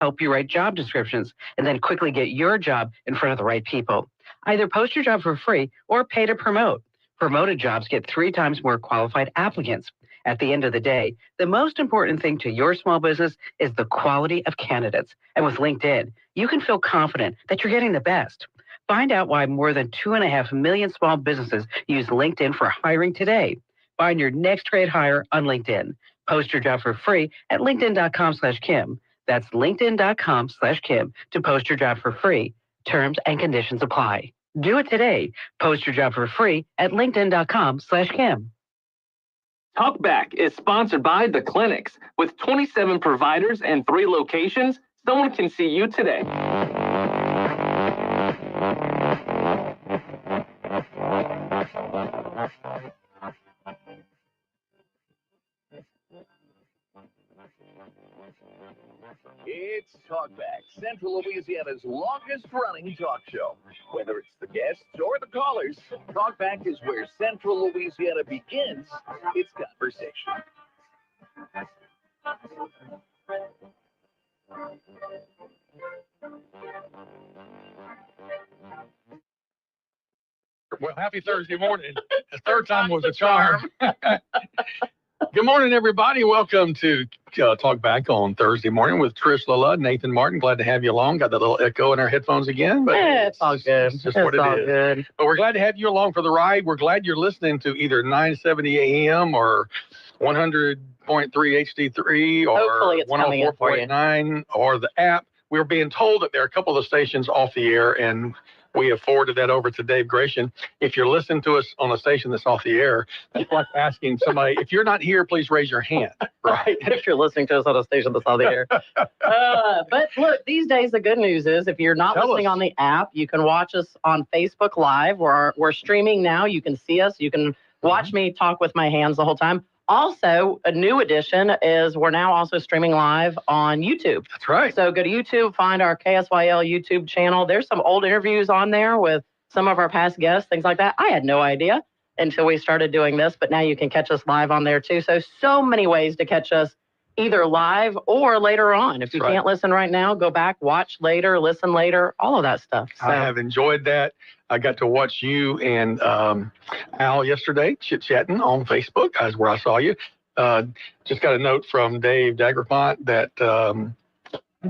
help you write job descriptions, and then quickly get your job in front of the right people. Either post your job for free or pay to promote. Promoted jobs get 3 times more qualified applicants. At the end of the day, the most important thing to your small business is the quality of candidates. And with LinkedIn, you can feel confident that you're getting the best. Find out why more than 2.5 million small businesses use LinkedIn for hiring today. Find your next great hire on LinkedIn. Post your job for free at linkedin.com/Kim. That's linkedin.com/Kim to post your job for free. Terms and conditions apply. Do it today. Post your job for free at linkedin.com/Kim. Talkback is sponsored by The Clinics. With 27 providers and 3 locations, someone can see you today. It's Talkback, Central Louisiana's longest-running talk show. Whether it's the guests or the callers, Talkback is where Central Louisiana begins its conversation. Well, happy Thursday morning. The third time was a charm. Good morning, everybody. Welcome to Talkback on Thursday morning with Trish, Lala, Nathan Martin. Glad to have you along. Got that little echo in our headphones again, but it's all good. It's just what it is. Good. But we're glad to have you along for the ride. We're glad you're listening to either 970 AM or 100.3 HD3 or 104.9 or the app. We're being told that there are a couple of stations off the air, and we have forwarded that over to Dave Gratian. If you're listening to us on a station that's off the air, that's like asking somebody, if you're not here, please raise your hand, right? If you're listening to us on a station that's on the air. But look, these days, the good news is if you're not listening on the app, you can watch us on Facebook Live. We're streaming now. You can see us. You can watch me talk with my hands the whole time. Also, a new addition is we're now also streaming live on YouTube. That's right. So go to YouTube, find our KSYL YouTube channel. There's some old interviews on there with some of our past guests, things like that. I had no idea until we started doing this, but now you can catch us live on there too. So many ways to catch us either live or later on. If you can't listen right now, go back, watch later, listen later, all of that stuff. So. I have enjoyed that. I got to watch you and Al yesterday chit-chatting on Facebook. That's where I saw you. Just got a note from Dave Dagrafont that the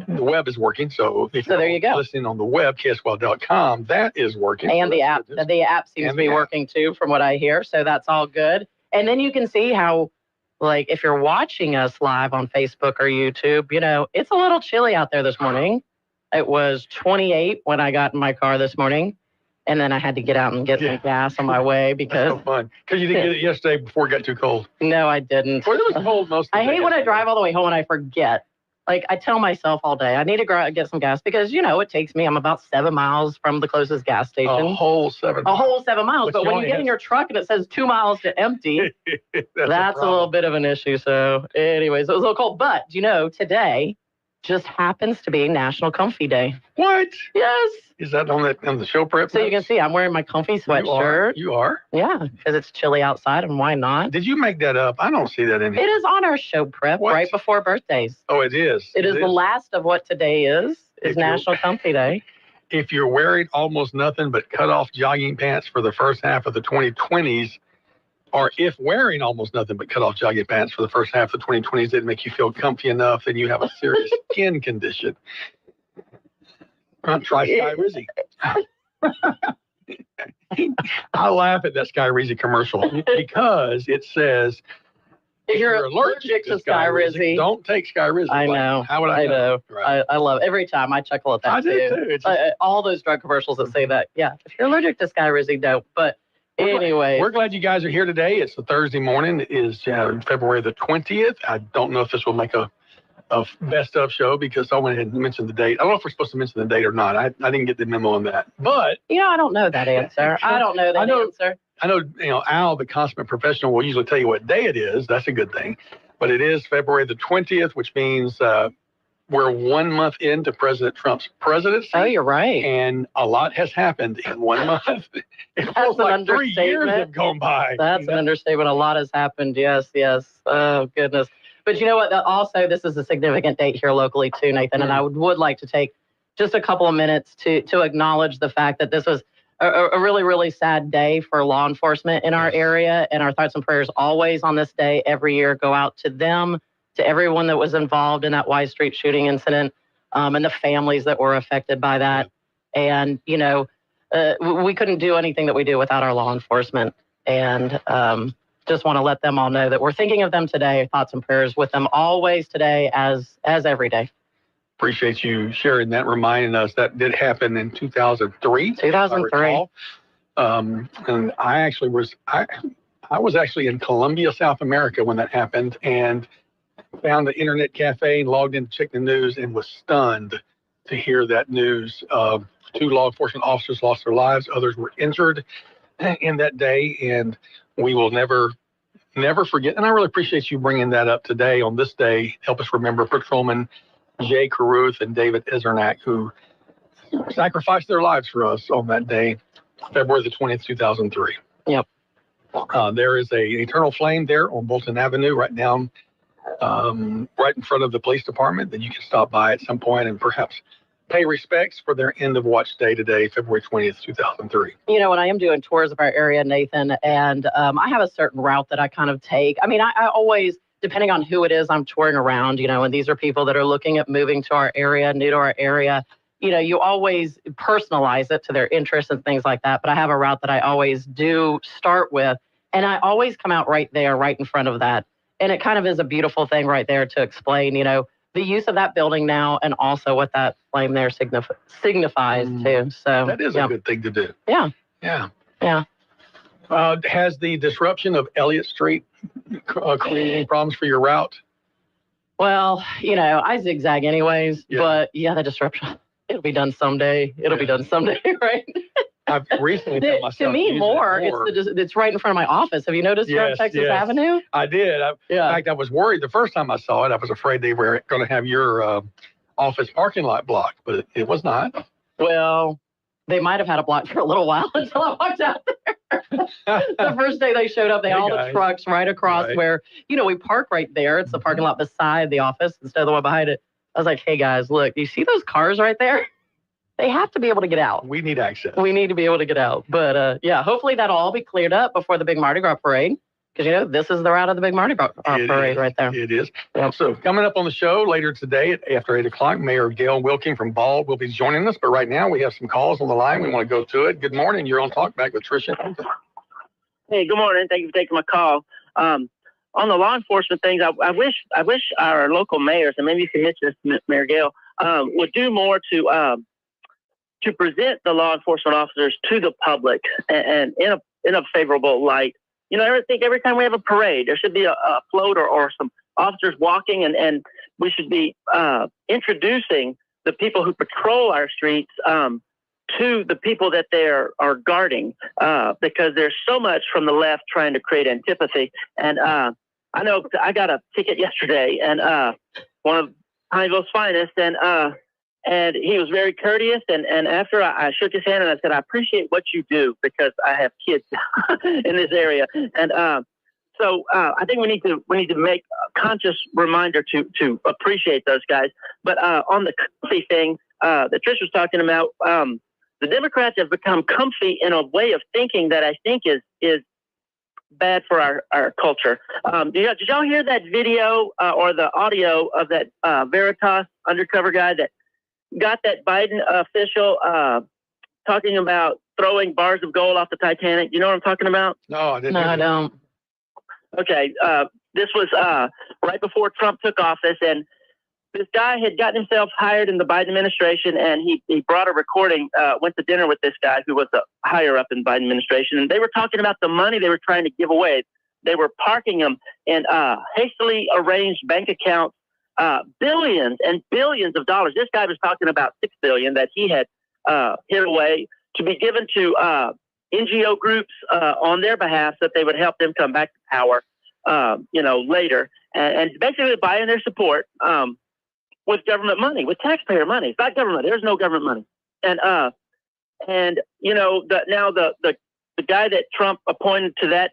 web is working. So if there you go. Listening on the web, kswell.com, that is working. And the app. The app seems to be working too, from what I hear. So that's all good. And then you can see how, like, if you're watching us live on Facebook or YouTube, you know, it's a little chilly out there this morning. It was 28 when I got in my car this morning. And then I had to get out and get some gas on my way because... That's so fun. Because you didn't get it yesterday before it got too cold. No, I didn't. Well, it was cold most of the day. I hate when I drive all the way home and I forget. Like, I tell myself all day, I need to go out and get some gas because, you know, it takes me, I'm about 7 miles from the closest gas station. A whole 7 miles. A whole 7 miles. But when you get in your truck and it says 2 miles to empty, that's a little bit of an issue. So anyways, it was a little cold. But, you know, today just happens to be National Comfy Day. What? Yes. Is that on the show prep? So you can see I'm wearing my comfy sweatshirt. You are? Yeah, because it's chilly outside, and why not? Did you make that up? I don't see that in here. It is on our show prep right before birthdays. Oh, it is? It is the last of what today is National Comfy Day. If you're wearing almost nothing but cut-off jogging pants for the first half of the 2020s, or if wearing almost nothing but cut-off jogging pants for the first half of the 2020s didn't make you feel comfy enough, then you have a serious skin condition. Try Sky Rizzy. I laugh at that Sky Rizzy commercial because it says, if you're allergic to Sky Rizzy, don't take Sky Rizzy. I know. How would I know? Right. I love it. Every time I chuckle at that. I do too. All those drug commercials that say that. Yeah, if you're allergic to Sky Rizzy, don't. But anyway, we're glad you guys are here today. It's a Thursday morning. It is February the 20th. I don't know if this will make a best of show because I went ahead and mentioned the date. I don't know if we're supposed to mention the date or not. I didn't get the memo on that. But I don't know that answer. I don't know that answer. I know, Al, the consummate professional, will usually tell you what day it is. That's a good thing. But it is February the 20th, which means we're 1 month into President Trump's presidency. Oh, you're right. And a lot has happened in 1 month. It feels like 3 years have gone by. That's an understatement. A lot has happened. Yes. Oh, goodness. But you know what? Also, this is a significant date here locally too, Nathan. And I would like to take just a couple of minutes to acknowledge the fact that this was a really, really sad day for law enforcement in our area. And our thoughts and prayers always on this day every year go out to them, to everyone that was involved in that Y Street shooting incident, and the families that were affected by that. And, you know, we couldn't do anything that we do without our law enforcement. And just want to let them all know that we're thinking of them today, thoughts and prayers with them always today as every day. Appreciate you sharing that, reminding us that did happen in 2003. 2003. And I was actually in Colombia, South America when that happened, and found the internet cafe and logged in to check the news and was stunned to hear that news. 2 law enforcement officers lost their lives. Others were injured in that day, and we will never forget. And I really appreciate you bringing that up today on this day. Help us remember Patrolman Jay Carruth and David Ezernak, who sacrificed their lives for us on that day, February the 20th, 2003. Yep. There is a eternal flame there on Bolton Avenue, right down, right in front of the police department, that you can stop by at some point and perhaps pay respects for their end of watch day today, February 20th, 2003. You know, when I am doing tours of our area, Nathan, and I have a certain route that I kind of take. I mean, I always, depending on who it is I'm touring around, you know, and these are people that are looking at moving to our area, new to our area, you know, you always personalize it to their interests and things like that. But I have a route that I always do start with, and I always come out right there, right in front of that. And it kind of is a beautiful thing right there to explain, you know, the use of that building now and also what that flame there signifies too. So that is a good thing to do. Yeah. Yeah. Yeah. Has the disruption of Elliott Street created any problems for your route? Well, you know, I zigzag anyways, but yeah, the disruption, it'll be done someday. It'll be done someday, right? I've recently found myself to me more. It's right in front of my office. Have you noticed from Texas Avenue? I did. In fact, I was worried the first time I saw it. I was afraid they were going to have your office parking lot blocked, but it was not. Well, they might have had it blocked for a little while until I walked out there. The first day they showed up, they had all the trucks right across where, you know, we park right there. It's the parking lot beside the office instead of the one behind it. I was like, hey, guys, look, you see those cars right there? They have to be able to get out. We need access. We need to be able to get out. But, yeah, hopefully that'll all be cleared up before the big Mardi Gras parade. Because, you know, this is the route of the big Mardi Gras parade right there. It is. Yep. So coming up on the show later today after 8 o'clock, Mayor Gail Wilking from Ball will be joining us. But right now we have some calls on the line. We want to go to it. Good morning. You're on Talkback with Trish. Hey, good morning. Thank you for taking my call. On the law enforcement things, I wish our local mayors, and maybe you can mention this, Mayor Gail, would do more to present the law enforcement officers to the public and in a favorable light. You know, I think every time we have a parade, there should be a float or some officers walking, and we should be introducing the people who patrol our streets to the people that they are guarding, because there's so much from the left trying to create antipathy. And I know I got a ticket yesterday, and one of Pineville's finest, and he was very courteous. And after I shook his hand and I said, I appreciate what you do because I have kids in this area. And so I think we need to make a conscious reminder to appreciate those guys. But on the comfy thing that Trish was talking about, the Democrats have become comfy in a way of thinking that I think is bad for our culture. Did y'all hear that video or the audio of that Veritas undercover guy that got that Biden official talking about throwing bars of gold off the Titanic? You know what I'm talking about? No, I didn't. No, I don't. Okay. This was right before Trump took office, and this guy had gotten himself hired in the Biden administration, and he brought a recording, went to dinner with this guy who was a higher up in the Biden administration, and they were talking about the money they were trying to give away. They were parking them in hastily arranged bank accounts, billions and billions of dollars. This guy was talking about $6 billion that he had hid away to be given to NGO groups on their behalf, so that they would help them come back to power, later, and basically buying their support with government money, with taxpayer money. It's not government. There's no government money. And the guy that Trump appointed to that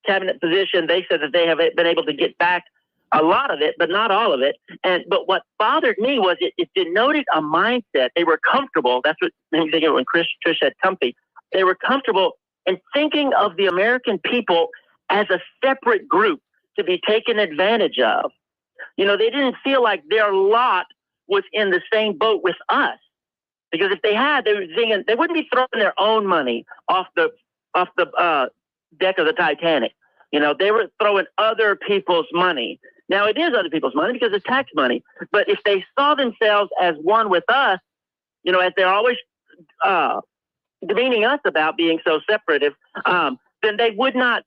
cabinet position, they said that they have been able to get back a lot of it, but not all of it. But what bothered me was it denoted a mindset. They were comfortable. That's what made me think of when Trish said comfy. They were comfortable in thinking of the American people as a separate group to be taken advantage of. They didn't feel like their lot was in the same boat with us. Because if they had, they wouldn't be throwing their own money off the deck of the Titanic. They were throwing other people's money. Now, it is other people's money because it's tax money. But if they saw themselves as one with us, as they're always demeaning us about being so separative, then they would not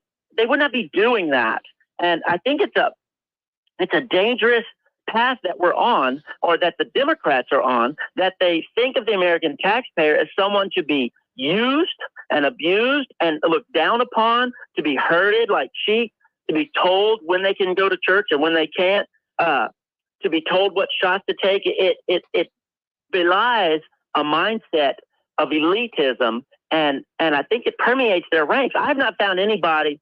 be doing that. And I think it's a dangerous path that we're on, or that the Democrats are on, that they think of the American taxpayer as someone to be used and abused and looked down upon, to be herded like sheep, to be told when they can go to church and when they can't, to be told what shots to take. It belies a mindset of elitism, and I think it permeates their ranks. I've not found anybody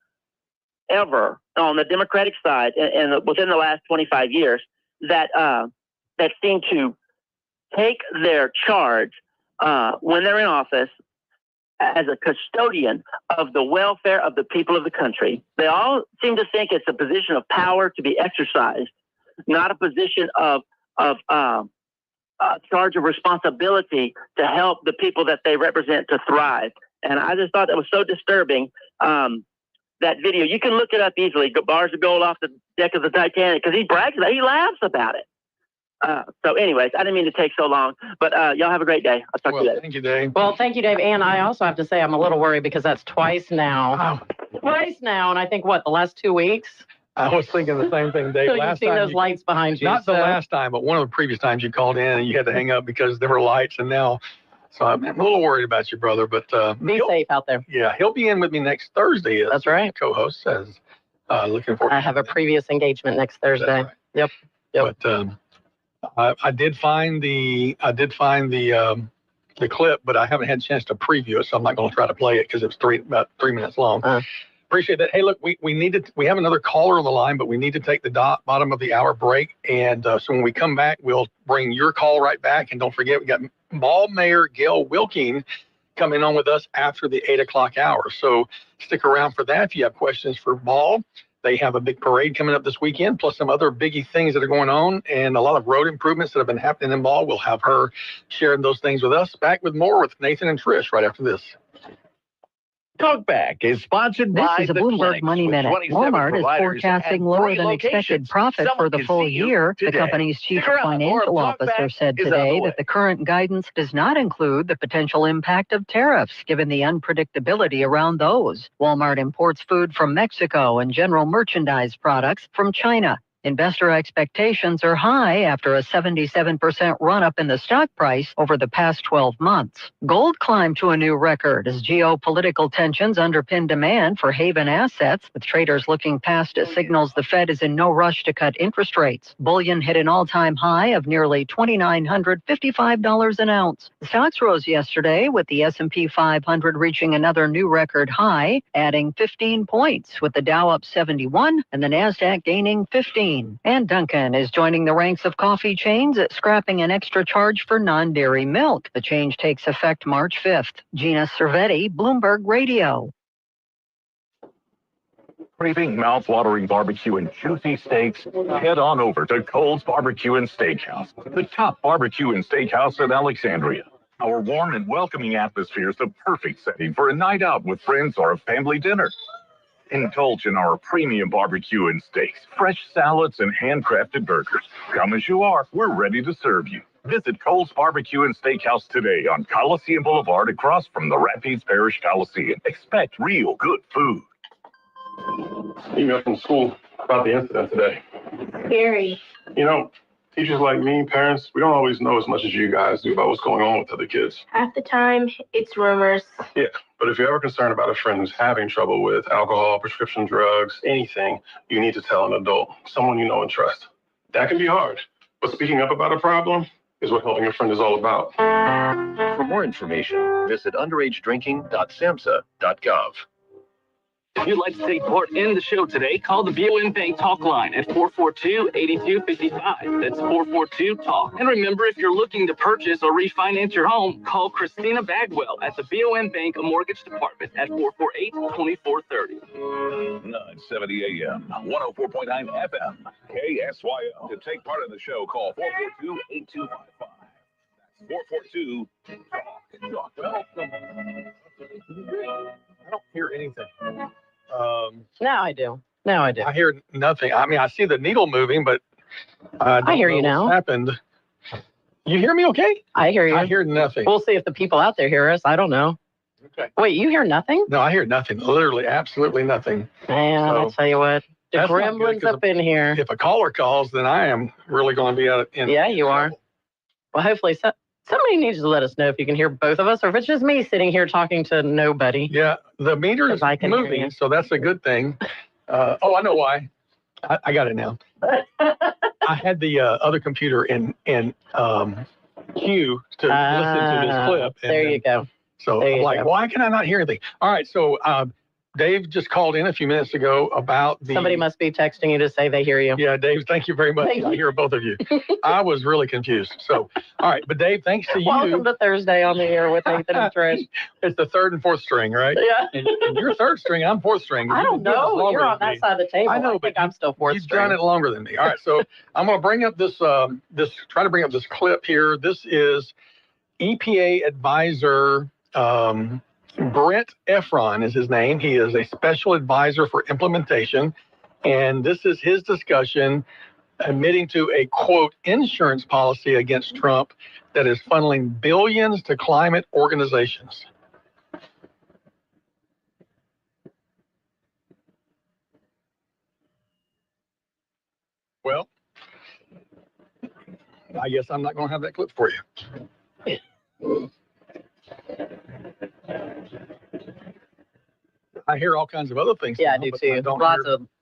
ever on the Democratic side and within the last 25 years that seem to take their charge when they're in office as a custodian of the welfare of the people of the country. They all seem to think it's a position of power to be exercised, not a position of charge of responsibility to help the people that they represent to thrive. And I just thought that was so disturbing. That video, you can look it up easily. Bars of gold off the deck of the Titanic, because he brags about it. He laughs about it. So anyways, I didn't mean to take so long, but y'all have a great day. I'll talk to you later. Thank you, Dave. Well, thank you, Dave. And I also have to say I'm a little worried because that's twice now. Oh. Twice now. And I think, the last 2 weeks? I was thinking the same thing, Dave. So you've seen those lights behind you. Not the last time, but one of the previous times you called in and you had to hang up because there were lights, and now... So I'm a little worried about you, brother, but... Be safe out there. Yeah, he'll be in with me next Thursday. That's right. Co-host says. Looking forward. I have a previous engagement next Thursday. Right. Yep. But I did find the clip, but I haven't had a chance to preview it, so I'm not going to try to play it because it's about 3 minutes long. Appreciate that. Hey, look, we have another caller on the line, but we need to take the bottom of the hour break. And so when we come back, we'll bring your call right back. And don't forget, we got Mall Mayor Gail Wilking coming on with us after the 8 o'clock hour. So stick around for that. If you have questions for Mall, they have a big parade coming up this weekend, plus some other biggie things that are going on, and a lot of road improvements that have been happening in Mall. We'll have her sharing those things with us. Back with more with Nathan and Trish right after this. Talkback is sponsored by This is a Bloomberg Money Minute. Walmart is forecasting lower than expected profit for the full year. The company's chief financial officer said today that the current guidance does not include the potential impact of tariffs, given the unpredictability around those. Walmart imports food from Mexico and general merchandise products from China. Investor expectations are high after a 77% run-up in the stock price over the past 12 months. Gold climbed to a new record as geopolitical tensions underpin demand for haven assets, with traders looking past signals the Fed is in no rush to cut interest rates. Bullion hit an all-time high of nearly $2,955 an ounce. The stocks rose yesterday, with the S&P 500 reaching another new record high, adding 15 points, with the Dow up 71 and the Nasdaq gaining 15. And Dunkin' is joining the ranks of coffee chains, scrapping an extra charge for non-dairy milk. The change takes effect March 5th. Gina Cervetti, Bloomberg Radio. Craving mouth-watering barbecue and juicy steaks? Head on over to Cole's Barbecue and Steakhouse, the top barbecue and steakhouse in Alexandria. Our warm and welcoming atmosphere is the perfect setting for a night out with friends or a family dinner. Indulge in our premium barbecue and steaks, fresh salads, and handcrafted burgers. Come as you are, we're ready to serve you. Visit Cole's Barbecue and Steakhouse today on Coliseum Boulevard across from the Rapides Parish Coliseum. Expect real good food. Email from school about the incident today. Scary. Teachers like me, parents, we don't always know as much as you guys do about what's going on with other kids. Half the time, it's rumors. Yeah, but if you're ever concerned about a friend who's having trouble with alcohol, prescription drugs, anything, you need to tell an adult, someone you know and trust. That can be hard, but speaking up about a problem is what helping a friend is all about. For more information, visit underagedrinking.samhsa.gov. If you'd like to take part in the show today, call the BOM Bank Talk line at 442-8255. That's 442-TALK. And remember, if you're looking to purchase or refinance your home, call Christina Bagwell at the BOM Bank Mortgage Department at 448-2430. 970 AM, 104.9 FM, KSYO. To take part in the show, call 442-8255. That's 442-TALK. Well, I don't hear anything. Now I do. Now I do. I hear nothing. I mean, I see the needle moving, but I hear you now. What's happened? You hear me okay? I hear you. I hear nothing. We'll see if the people out there hear us. I don't know. Okay. Wait, you hear nothing? No, I hear nothing. Literally, absolutely nothing. Man, So, I tell you what. The that's not good, gremlins 'cause up in here. If a caller calls, then I am really going to be out in. Yeah, you are. Well, hopefully somebody needs to let us know if you can hear both of us or if it's just me sitting here talking to nobody. Yeah, the meter is I can hear moving, you. so that's a good thing. I know why. I got it now. I had the other computer in queue to listen to this clip. And There you go. So There I'm you like, go. why can I not hear anything? All right, so Dave just called in a few minutes ago about the... Somebody must be texting you to say they hear you. Yeah, Dave, thank you very much. Thank I you. hear both of you. I was really confused. So, all right, but Dave, thanks to you. Welcome to Thursday on the air with Nathan and Trish. It's the third and fourth string, right? Yeah. And you're third string, I'm fourth string. I don't know. You're on that side of the table. I know, think I'm still fourth You've string. done it longer than me. All right, so I'm going to bring up this try to bring up this clip here. This is EPA advisor Brent Efron is his name. He is a special advisor for implementation. And this is his discussion admitting to a, quote, insurance policy against Trump that is funneling billions to climate organizations. Well, I guess I'm not going to have that clip for you. I hear all kinds of other things. Yeah, now, I do but too. don't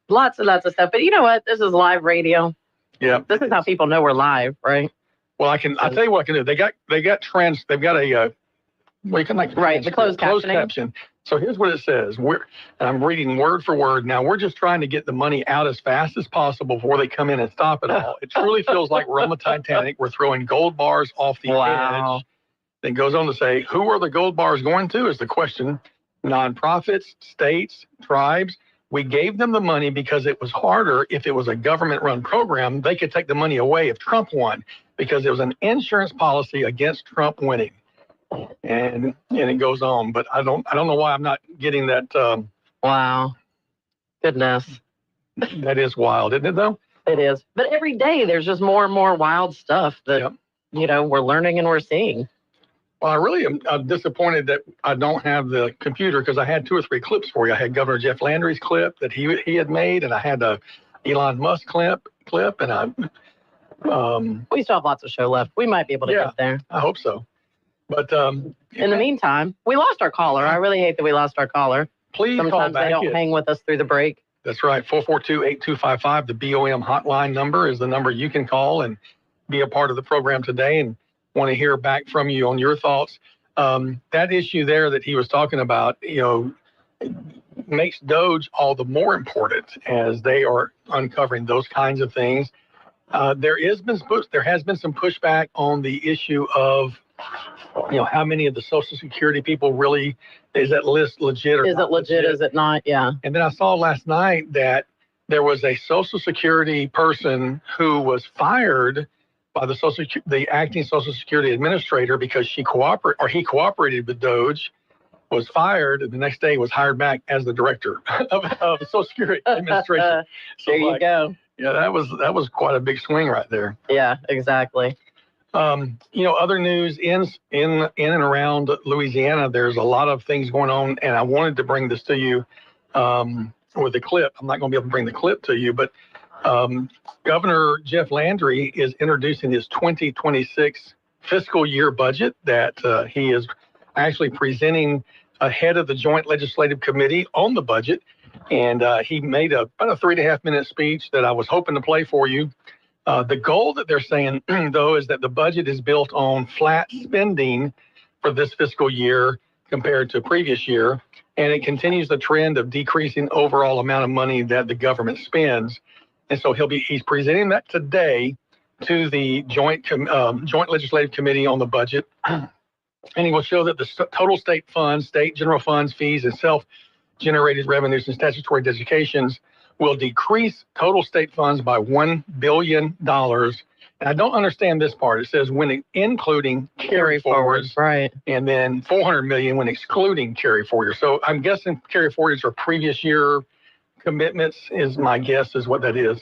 Lots of stuff. But you know what? This is live radio. Yeah. This is how people know we're live, right? Well, I'll tell you what I can do. They've got a well, you can like Right, the closed captioning. caption. So here's what it says. And I'm reading word for word. Now we're just trying to get the money out as fast as possible before they come in and stop it all. It truly feels like we're on the Titanic. We're throwing gold bars off the edge. Then goes on to say, who are the gold bars going to is the question. Nonprofits, states, tribes. We gave them the money because it was harder. If it was a government-run program, they could take the money away if Trump won, because it was an insurance policy against Trump winning. And it goes on, but I don't know why I'm not getting that. Wow, goodness, that is wild, isn't it? Though it is. But every day there's just more and more wild stuff that we're learning and we're seeing. Well, I really am disappointed that I don't have the computer, because I had 2 or 3 clips for you. I had Governor Jeff Landry's clip that he had made, and I had a Elon Musk clip, and we still have lots of show left. We might be able to get there. I hope so. But in the meantime, we lost our caller. I really hate that we lost our caller. Please Sometimes call back. They don't hang with us through the break. That's right. 442-8255. The BOM hotline number is the number you can call and be a part of the program today, and want to hear back from you on your thoughts. That issue there that he was talking about, makes Doge all the more important as they are uncovering those kinds of things. There has been some pushback on the issue of, how many of the Social Security people really, is that list legit or is it legit? Is it not? Yeah. And then I saw last night that there was a Social Security person who was fired by the acting Social Security administrator because he cooperated with Doge, was fired, and the next day was hired back as the director of the Social Security Administration. So there you go. Yeah, that was quite a big swing right there. Yeah, exactly. Other news in and around Louisiana, there's a lot of things going on, and I wanted to bring this to you with the clip. I'm not going to be able to bring the clip to you, but Governor Jeff Landry is introducing his 2026 fiscal year budget that he is actually presenting ahead of the Joint Legislative Committee on the budget. And he made about a 3.5-minute speech that I was hoping to play for you. The goal that they're saying, though, is that the budget is built on flat spending for this fiscal year compared to previous year. and it continues the trend of decreasing overall amount of money that the government spends. And so he's presenting that today to the Joint Legislative Committee on the budget. And he will show that the total state funds, state general funds, fees, and self-generated revenues and statutory designations will decrease total state funds by $1 billion. And I don't understand this part. It says when including carry forwards, right, and then $400 million when excluding carry forwards. So I'm guessing carry forwards are previous year commitments, is my guess, is what that is.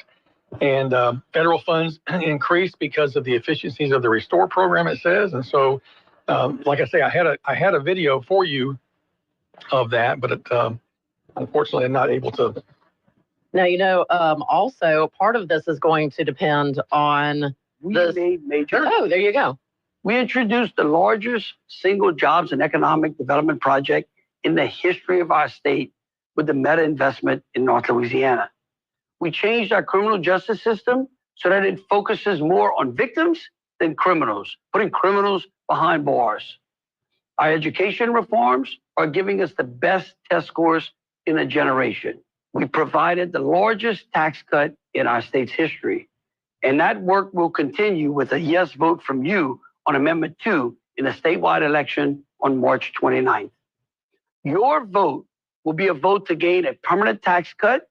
And federal funds increased because of the efficiencies of the Restore program, it says. And so, like I say, I had a video for you of that, but unfortunately, I'm not able to. Now, also part of this is going to depend on made major. Oh, there you go. We introduced the largest single jobs and economic development project in the history of our state with the Meta investment in North Louisiana. We changed our criminal justice system so that it focuses more on victims than criminals, putting criminals behind bars. Our education reforms are giving us the best test scores in a generation. We provided the largest tax cut in our state's history. And that work will continue with a yes vote from you on Amendment 2 in the statewide election on March 29th. Your vote will be a vote to gain a permanent tax cut,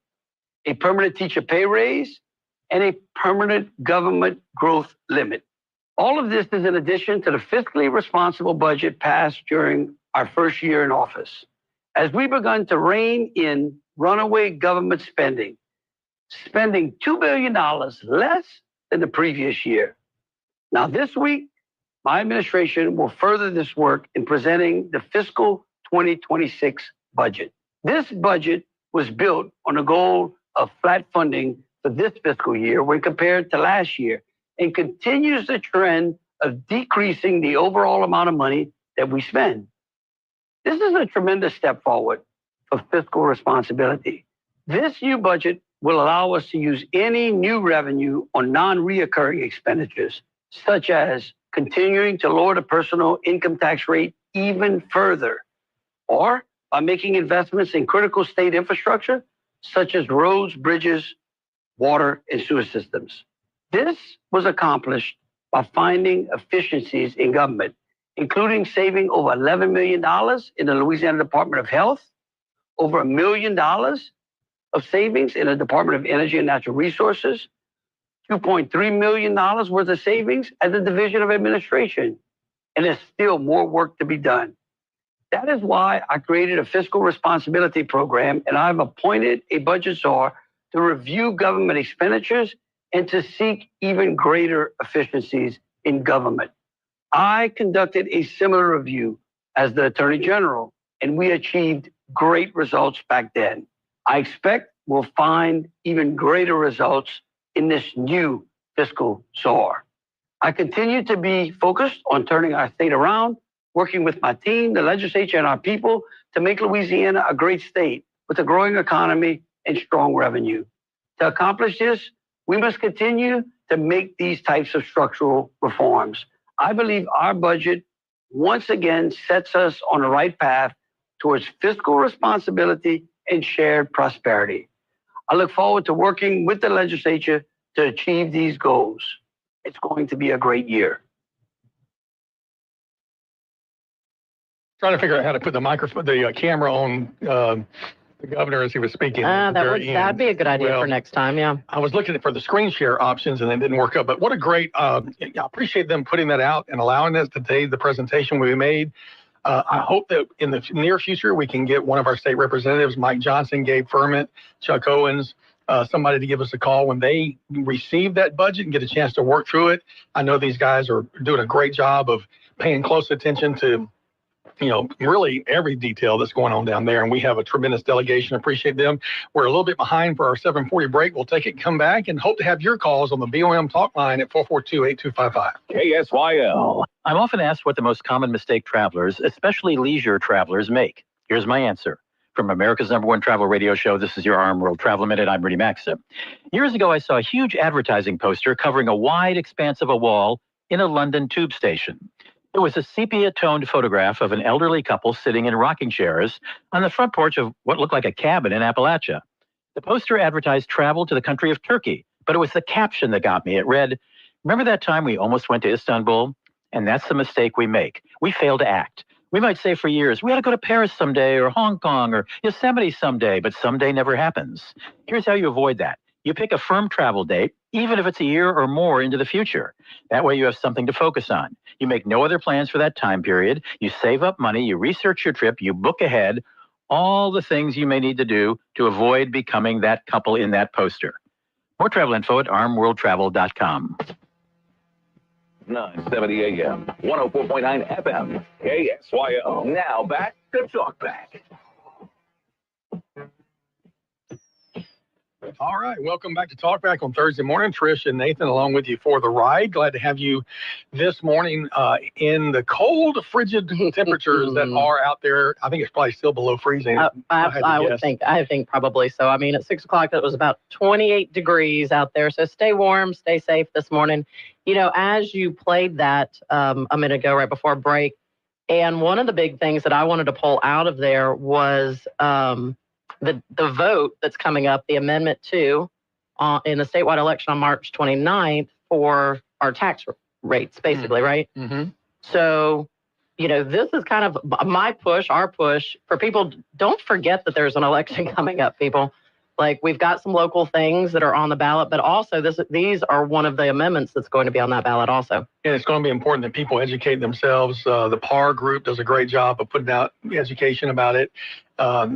a permanent teacher pay raise, and a permanent government growth limit. All of this is in addition to the fiscally responsible budget passed during our first year in office. As we've begun to rein in runaway government spending $2 billion less than the previous year. Now, this week, my administration will further this work in presenting the fiscal 2026 budget. This budget was built on a goal of flat funding for this fiscal year when compared to last year, and continues the trend of decreasing the overall amount of money that we spend. This is a tremendous step forward for fiscal responsibility. This new budget will allow us to use any new revenue on non-reoccurring expenditures, such as continuing to lower the personal income tax rate even further, or by making investments in critical state infrastructure, such as roads, bridges, water, and sewer systems. This was accomplished by finding efficiencies in government, including saving over $11 million in the Louisiana Department of Health, over $1 million of savings in the Department of Energy and Natural Resources, $2.3 million worth of savings at the Division of Administration. And there's still more work to be done. That is why I created a fiscal responsibility program, and I've appointed a budget czar to review government expenditures and to seek even greater efficiencies in government. I conducted a similar review as the Attorney General, and we achieved great results back then. I expect we'll find even greater results in this new fiscal czar. I continue to be focused on turning our state around, working with my team, the legislature, and our people to make Louisiana a great state with a growing economy and strong revenue. To accomplish this, we must continue to make these types of structural reforms. I believe our budget once again sets us on the right path towards fiscal responsibility and shared prosperity. I look forward to working with the legislature to achieve these goals. It's going to be a great year. Trying to figure out how to put the camera on the governor as he was speaking. That'd be a good idea for next time, yeah. I was looking for the screen share options and it didn't work out, but what a great, I appreciate them putting that out and allowing us today, the presentation we made. I hope that in the near future, we can get one of our state representatives, Mike Johnson, Gabe Furman, Chuck Owens, somebody to give us a call when they receive that budget and get a chance to work through it. I know these guys are doing a great job of paying close attention to really every detail that's going on down there. And we have a tremendous delegation. Appreciate them. We're a little bit behind for our 7:40 break. We'll take it, come back, and hope to have your calls on the BOM talk line at 442-8255. KSYL. I'm often asked what the most common mistake travelers, especially leisure travelers, make. Here's my answer. From America's #1 travel radio show, this is your Arm World Travel Minute. I'm Rudy Maxim. Years ago, I saw a huge advertising poster covering a wide expanse of a wall in a London tube station. It was a sepia-toned photograph of an elderly couple sitting in rocking chairs on the front porch of what looked like a cabin in Appalachia. The poster advertised travel to the country of Turkey, but it was the caption that got me. It read, "Remember that time we almost went to Istanbul? And that's the mistake we make. We fail to act. We might say for years, we ought to go to Paris someday, or Hong Kong, or Yosemite someday, but someday never happens. Here's how you avoid that. You pick a firm travel date, even if it's a year or more into the future. That way you have something to focus on. You make no other plans for that time period. You save up money, you research your trip, you book ahead, all the things you may need to do to avoid becoming that couple in that poster." More travel info at armworldtravel.com. 970 AM, 104.9 FM, KSYO. Now back to Talkback. All right, welcome back to Talkback on Thursday morning. Trish and Nathan along with you for the ride. Glad to have you this morning in the cold, frigid temperatures that are out there. I think it's probably still below freezing. I think probably so. I mean, at 6 o'clock, it was about 28 degrees out there. So stay warm, stay safe this morning. You know, as you played that a minute ago, right before break, and one of the big things that I wanted to pull out of there was the vote that's coming up, the Amendment 2 in the statewide election on March 29th for our tax rates, basically, right? Mm-hmm. So, you know, this is kind of my push, our push for people. Don't forget that there's an election coming up, people. Like, we've got some local things that are on the ballot, but also these are one of the amendments that's going to be on that ballot also. And it's going to be important that people educate themselves. The PAR group does a great job of putting out education about it.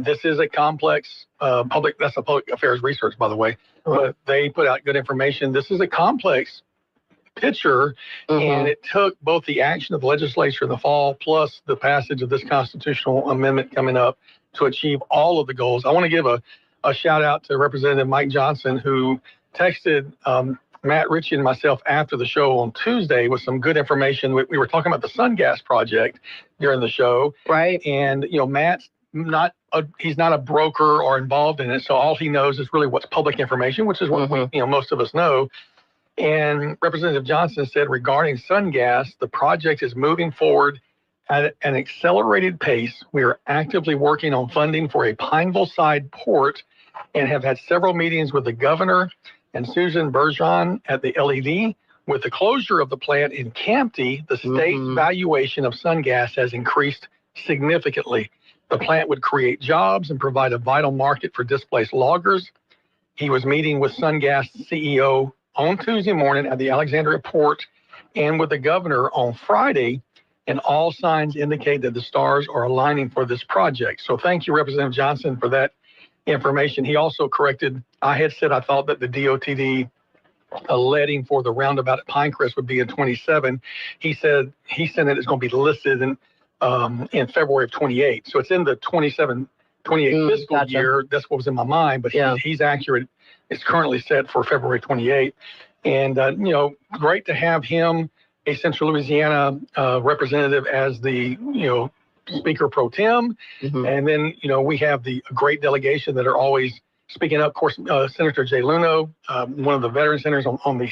This is a complex that's a public affairs research, by the way, but they put out good information. This is a complex picture, and it took both the action of the legislature in the fall plus the passage of this constitutional amendment coming up to achieve all of the goals. I want to give a shout out to Representative Mike Johnson, who texted Matt Ritchie and myself after the show on Tuesday with some good information. We were talking about the Sun Gas project during the show. Right. And, you know, Matt's he's not a broker or involved in it. So all he knows is really what's public information, which is what most of us know. And Representative Johnson said regarding Sun Gas, the project is moving forward at an accelerated pace. We are actively working on funding for a Pineville side port and have had several meetings with the governor and Susan Bergeron at the LED. With the closure of the plant in Campty, the state valuation of Sun Gas has increased significantly. The plant would create jobs and provide a vital market for displaced loggers. He was meeting with Sun Gas CEO on Tuesday morning at the Alexandria port and with the governor on Friday, and all signs indicate that the stars are aligning for this project. So thank you, Representative Johnson, for that information. He also corrected, I had said I thought that the DOTD letting for the roundabout at Pinecrest would be in 27. He said that it's going to be listed in February of 28. So it's in the 27, 28 fiscal year. That's what was in my mind, but he's accurate. It's currently set for February 28. And, you know, great to have him, a Central Louisiana representative, as the, you know, Speaker Pro Tem. And then, you know, we have the great delegation that are always speaking up. Of course, Senator Jay Luno, one of the veteran senators on the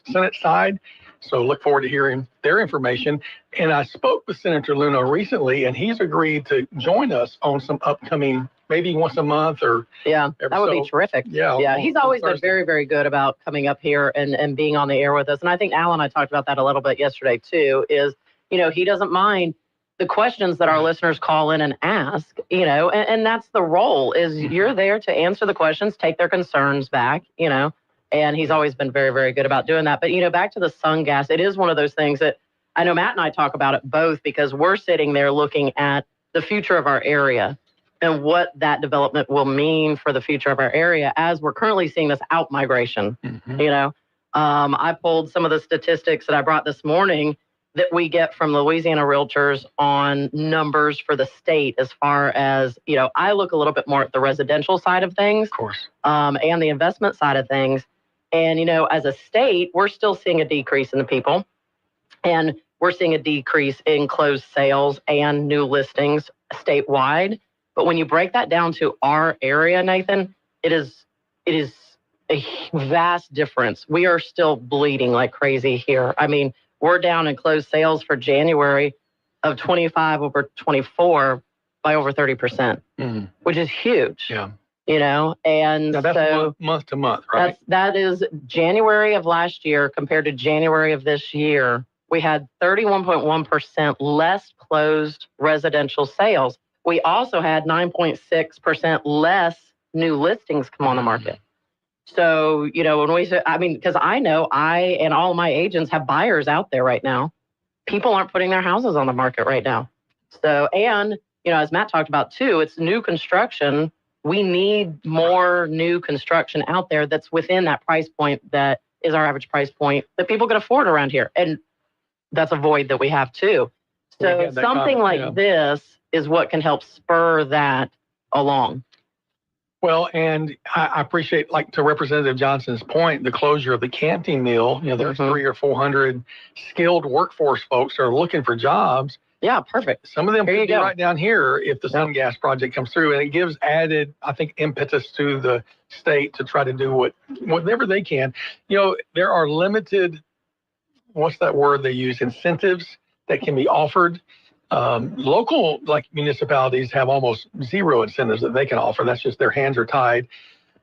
Senate side. So look forward to hearing their information. And I spoke with Senator Luno recently, and he's agreed to join us on some upcoming, maybe once a month or that would be terrific. Yeah, he's always been very, very good about coming up here and being on the air with us. And I think Al and I talked about that a little bit yesterday too, is, you know, he doesn't mind the questions that our listeners call in and ask, you know, and that's the role, is you're there to answer the questions, take their concerns back, you know, and he's always been very, very good about doing that. But, you know, back to the Sun Gas, it is one of those things that I know Matt and I talk about it both, because we're sitting there looking at the future of our area and what that development will mean for the future of our area as we're currently seeing this out migration. You know, I pulled some of the statistics that I brought this morning that we get from Louisiana realtors on numbers for the state, as far as, you know, I look a little bit more at the residential side of things, of course, and the investment side of things. And, you know, as a state, we're still seeing a decrease in the people, and we're seeing a decrease in closed sales and new listings statewide. But when you break that down to our area, Nathan, it is a vast difference. We are still bleeding like crazy here. I mean, we're down in closed sales for January of 25 over 24 by over 30%, which is huge. Yeah. You know, and now that's so month to month, right? That is January of last year compared to January of this year. We had 31.1% less closed residential sales. We also had 9.6% less new listings come on the market. So, you know, when we say, I mean, because I know I and all my agents have buyers out there right now. People aren't putting their houses on the market right now. So, and, you know, as Matt talked about too, it's new construction. We need more new construction out there that's within that price point that is our average price point that people can afford around here. And that's a void that we have too. So something like this is what can help spur that along. Well, and I appreciate, like, to Representative Johnson's point, the closure of the Camping Mill. You know, there's 300 or 400 skilled workforce folks that are looking for jobs. Yeah, perfect. Some of them could be right down here if the Sun Gas project comes through, and it gives added, I think, impetus to the state to try to do whatever they can. You know, there are limited, what's that word they use, incentives that can be offered. Local, like, municipalities have almost zero incentives that they can offer. That's just their hands are tied.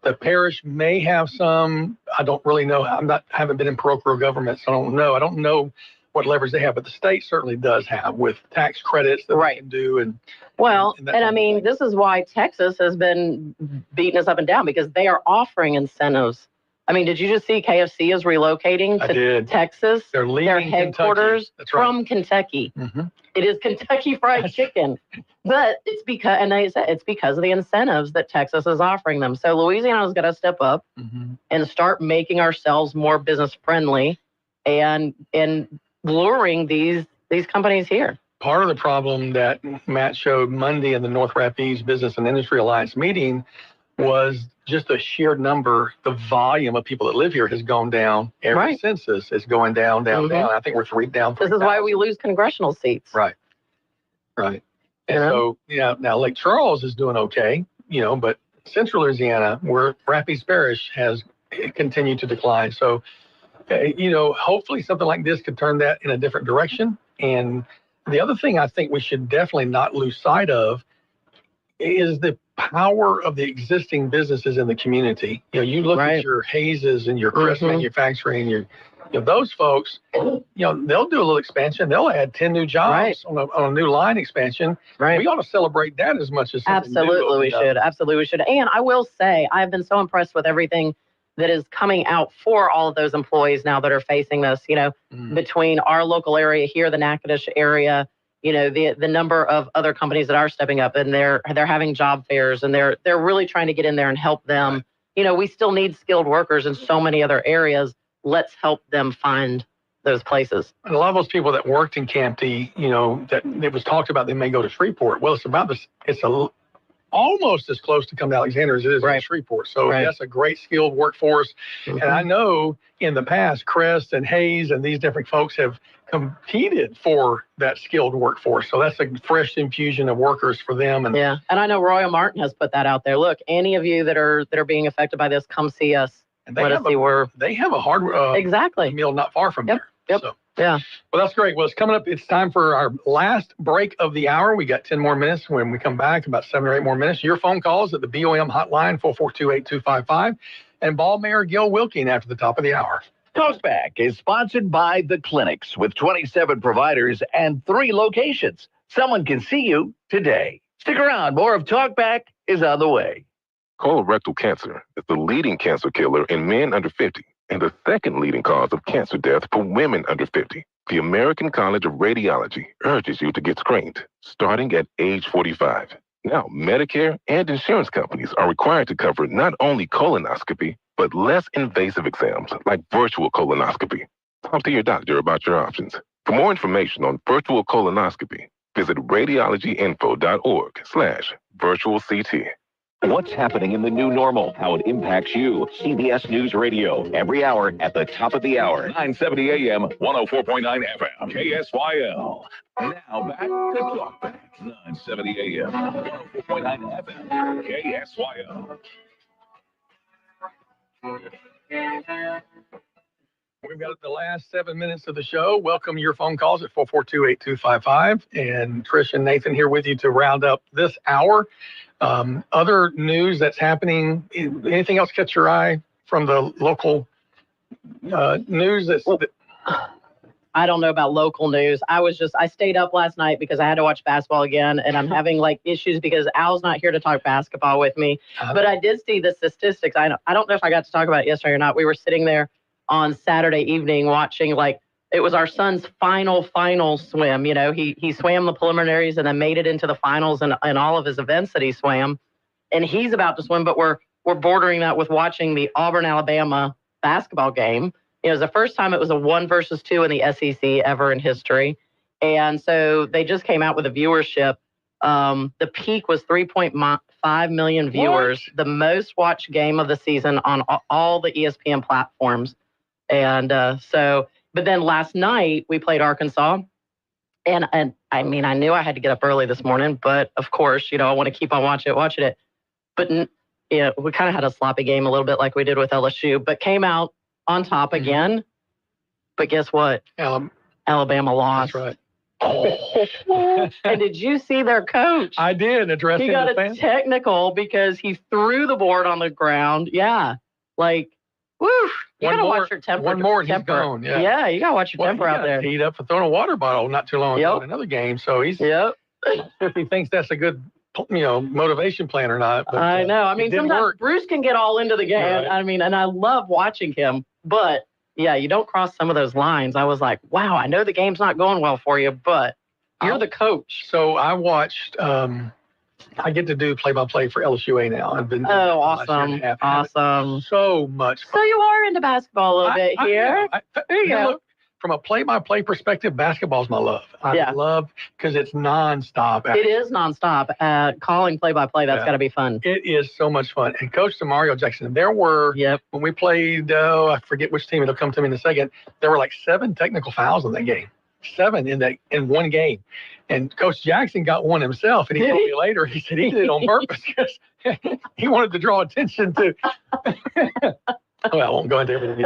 The parish may have some. I don't really know. Haven't been in parochial government, so I don't know. I don't know what levers they have, but the state certainly does have with tax credits that they can do. And I mean, this is why Texas has been beating us up and down, because they are offering incentives. I mean, did you just see KFC is relocating to Texas? They're leaving their headquarters from Kentucky. It is Kentucky Fried Chicken. But it's because, and they said it's because of the incentives that Texas is offering them. So Louisiana is going to step up and start making ourselves more business friendly and luring these companies here. Part of the problem that Matt showed Monday in the North Rapids Business and Industry Alliance meeting was just the sheer number, the volume of people that live here has gone down. Every census is going down. I think we're down 3,000. This is why we lose congressional seats. Right. And so, now Lake Charles is doing okay, you know, but Central Louisiana, where Rapides Parish has continued to decline. So, you know, hopefully something like this could turn that in a different direction. And the other thing I think we should definitely not lose sight of is the power of the existing businesses in the community. You know, you look at your Haze's and your Crest Manufacturing, those folks, you know, they'll do a little expansion. They'll add 10 new jobs on a new line expansion. We ought to celebrate that as much as Absolutely we should. Absolutely we should. And I will say, I've been so impressed with everything that is coming out for all of those employees now that are facing this, you know, between our local area here, the Natchitoches area, you know, the number of other companies that are stepping up, and they're having job fairs, and they're really trying to get in there and help them. You know, we still need skilled workers in so many other areas. Let's help them find those places. And a lot of those people that worked in Campty, you know, that it was talked about they may go to Shreveport. Well, it's almost as close to come to Alexander as it is in Shreveport. So that's a great skilled workforce. And I know in the past, Crest and Hayes and these different folks have competed for that skilled workforce. So that's a fresh infusion of workers for them. And and I know Royal Martin has put that out there. Look, any of you that are being affected by this, come see us. And they have a hard meal not far from there. So. Well, that's great. Well, it's coming up. It's time for our last break of the hour. We got 10 more minutes. When we come back, about 7 or 8 more minutes. Your phone calls at the BOM hotline, 442-8255, and Ball Mayor Gil Wilking after the top of the hour. Talkback is sponsored by The Clinics with 27 providers and 3 locations. Someone can see you today. Stick around. More of Talkback is on the way. Colorectal cancer is the leading cancer killer in men under 50 and the second leading cause of cancer death for women under 50. The American College of Radiology urges you to get screened starting at age 45. Now, Medicare and insurance companies are required to cover not only colonoscopy, but less invasive exams like virtual colonoscopy. Talk to your doctor about your options. For more information on virtual colonoscopy, visit radiologyinfo.org/virtual CT. What's happening in the new normal? How it impacts you? CBS News Radio. Every hour at the top of the hour. 970 AM, 104.9 FM. KSYL. Now back to Talkback. 970 AM, 104.9 FM. KSYL. We've got the last 7 minutes of the show. Welcome your phone calls at 442-8255. And Trish and Nathan here with you to round up this hour. Other news that's happening, anything else catch your eye from the local news? I don't know about local news. I stayed up last night because I had to watch basketball again, and I'm having like issues because Al's not here to talk basketball with me. But I did see the statistics. I don't know if I got to talk about it yesterday or not. We were sitting there on Saturday evening watching, like, it was our son's final swim. You know, he swam the preliminaries and then made it into the finals and all of his events that he swam. And he's about to swim, but we're bordering that with watching the Auburn-Alabama basketball game. It was the first time it was a 1 versus 2 in the SEC ever in history. And so they just came out with a viewership. The peak was 3.5 million viewers, the most watched game of the season on all the ESPN platforms. And but then last night we played Arkansas. And I mean, I knew I had to get up early this morning, but of course, I want to keep on watching it. But we kind of had a sloppy game a little bit like we did with LSU, but came out on top again. But guess what? Alabama lost. That's right. And did you see their coach? I did. He got a technical because he threw the board on the ground. Yeah. Like, woo. You got to watch your temper. One more and he's gone. Yeah, you got to watch your temper out there. Heat up for throwing a water bottle not too long ago in another game. So he's, if he thinks that's a good, motivation plan or not. But, I know. I mean, sometimes Bruce can get all into the game. Right. I mean, and I love watching him. But, yeah, you don't cross some of those lines. I was like, wow, I know the game's not going well for you, but you're the coach. So I watched, I get to do play-by-play for LSUA now. I've been awesome. Awesome. So much fun. So you are into basketball a little bit here. There you go. Look, from a play-by-play perspective, basketball is my love. I love because it's nonstop. It is nonstop. Calling play-by-play, that's got to be fun. It is so much fun. And Coach Demario Jackson, there were, when we played, I forget which team, it'll come to me in a second, there were like 7 technical fouls in that game. 7 in one game. And Coach Jackson got one himself. And he told me later, he said he did it on purpose because he wanted to draw attention to. Well, I won't go into everything.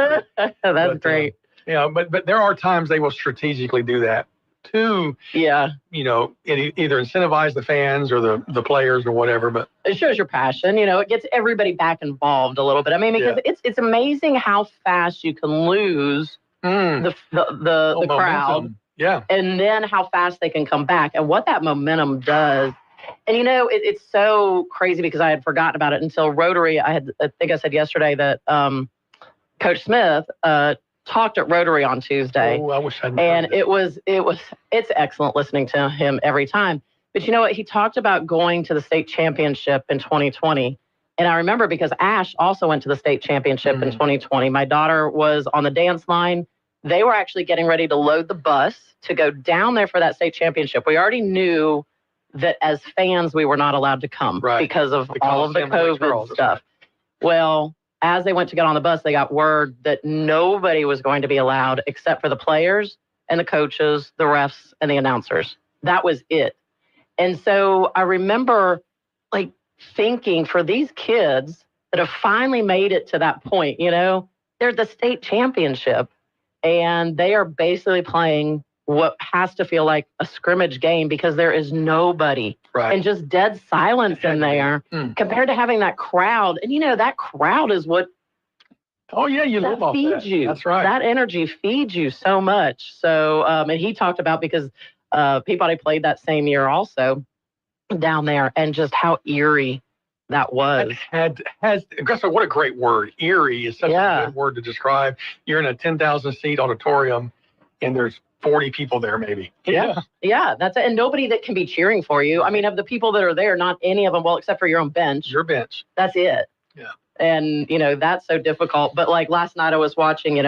That's great. But there are times they will strategically do that to, either incentivize the fans or the players or whatever. But it shows your passion. It gets everybody back involved a little bit. I mean, because it's amazing how fast you can lose the crowd. Yeah. And then how fast they can come back and what that momentum does. And, it's so crazy because I had forgotten about it until Rotary. I think I said yesterday that Coach Smith talked at Rotary on Tuesday. Oh, I wish I'd And it's excellent listening to him every time. But you know what? He talked about going to the state championship in 2020. And I remember because Ash also went to the state championship in 2020. My daughter was on the dance line. They were actually getting ready to load the bus to go down there for that state championship. We already knew that as fans, we were not allowed to come because of all of the COVID stuff. Well, as they went to get on the bus, they got word that nobody was going to be allowed except for the players and the coaches, the refs, and the announcers. That was it. And so I remember like thinking for these kids that have finally made it to that point, they're the state championship. And they are basically playing what has to feel like a scrimmage game because there is nobody and just dead silence in there compared to having that crowd. And, that crowd is what you live off that. Feeds you. That's right. That energy feeds you so much. So, and he talked about because Peabody played that same year also down there and just how eerie that was. What a great word. Eerie is such a good word to describe. You're in a 10,000 seat auditorium and there's 40 people there maybe. Yeah, that's it. And nobody that can be cheering for you. I mean, of the people that are there, not any of them, well, except for your own bench. Your bench. That's it. Yeah. And, that's so difficult. But like last night I was watching, one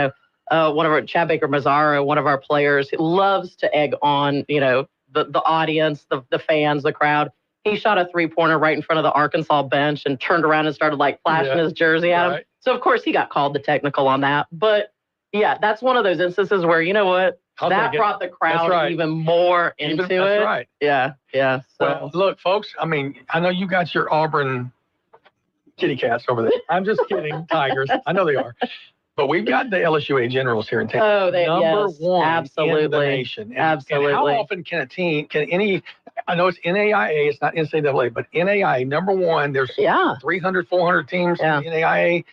of our, Chad Baker Mazzaro, one of our players, loves to egg on, the audience, the fans, the crowd. He shot a 3-pointer right in front of the Arkansas bench and turned around and started like flashing his jersey at him. So of course he got called the technical on that. But yeah, that's one of those instances where, you know what? That brought the crowd even more into it. That's right. Yeah. So. Well, look, folks, I mean, I know you got your Auburn kitty cats over there. I'm just kidding. Tigers. I know they are. But we've got the LSUA generals here in town. Oh, Number one absolutely. in the nation. Absolutely. And how often can I know it's NAIA, it's not NCAA, but NAIA, number one, there's 300, 400 teams in the NAIA.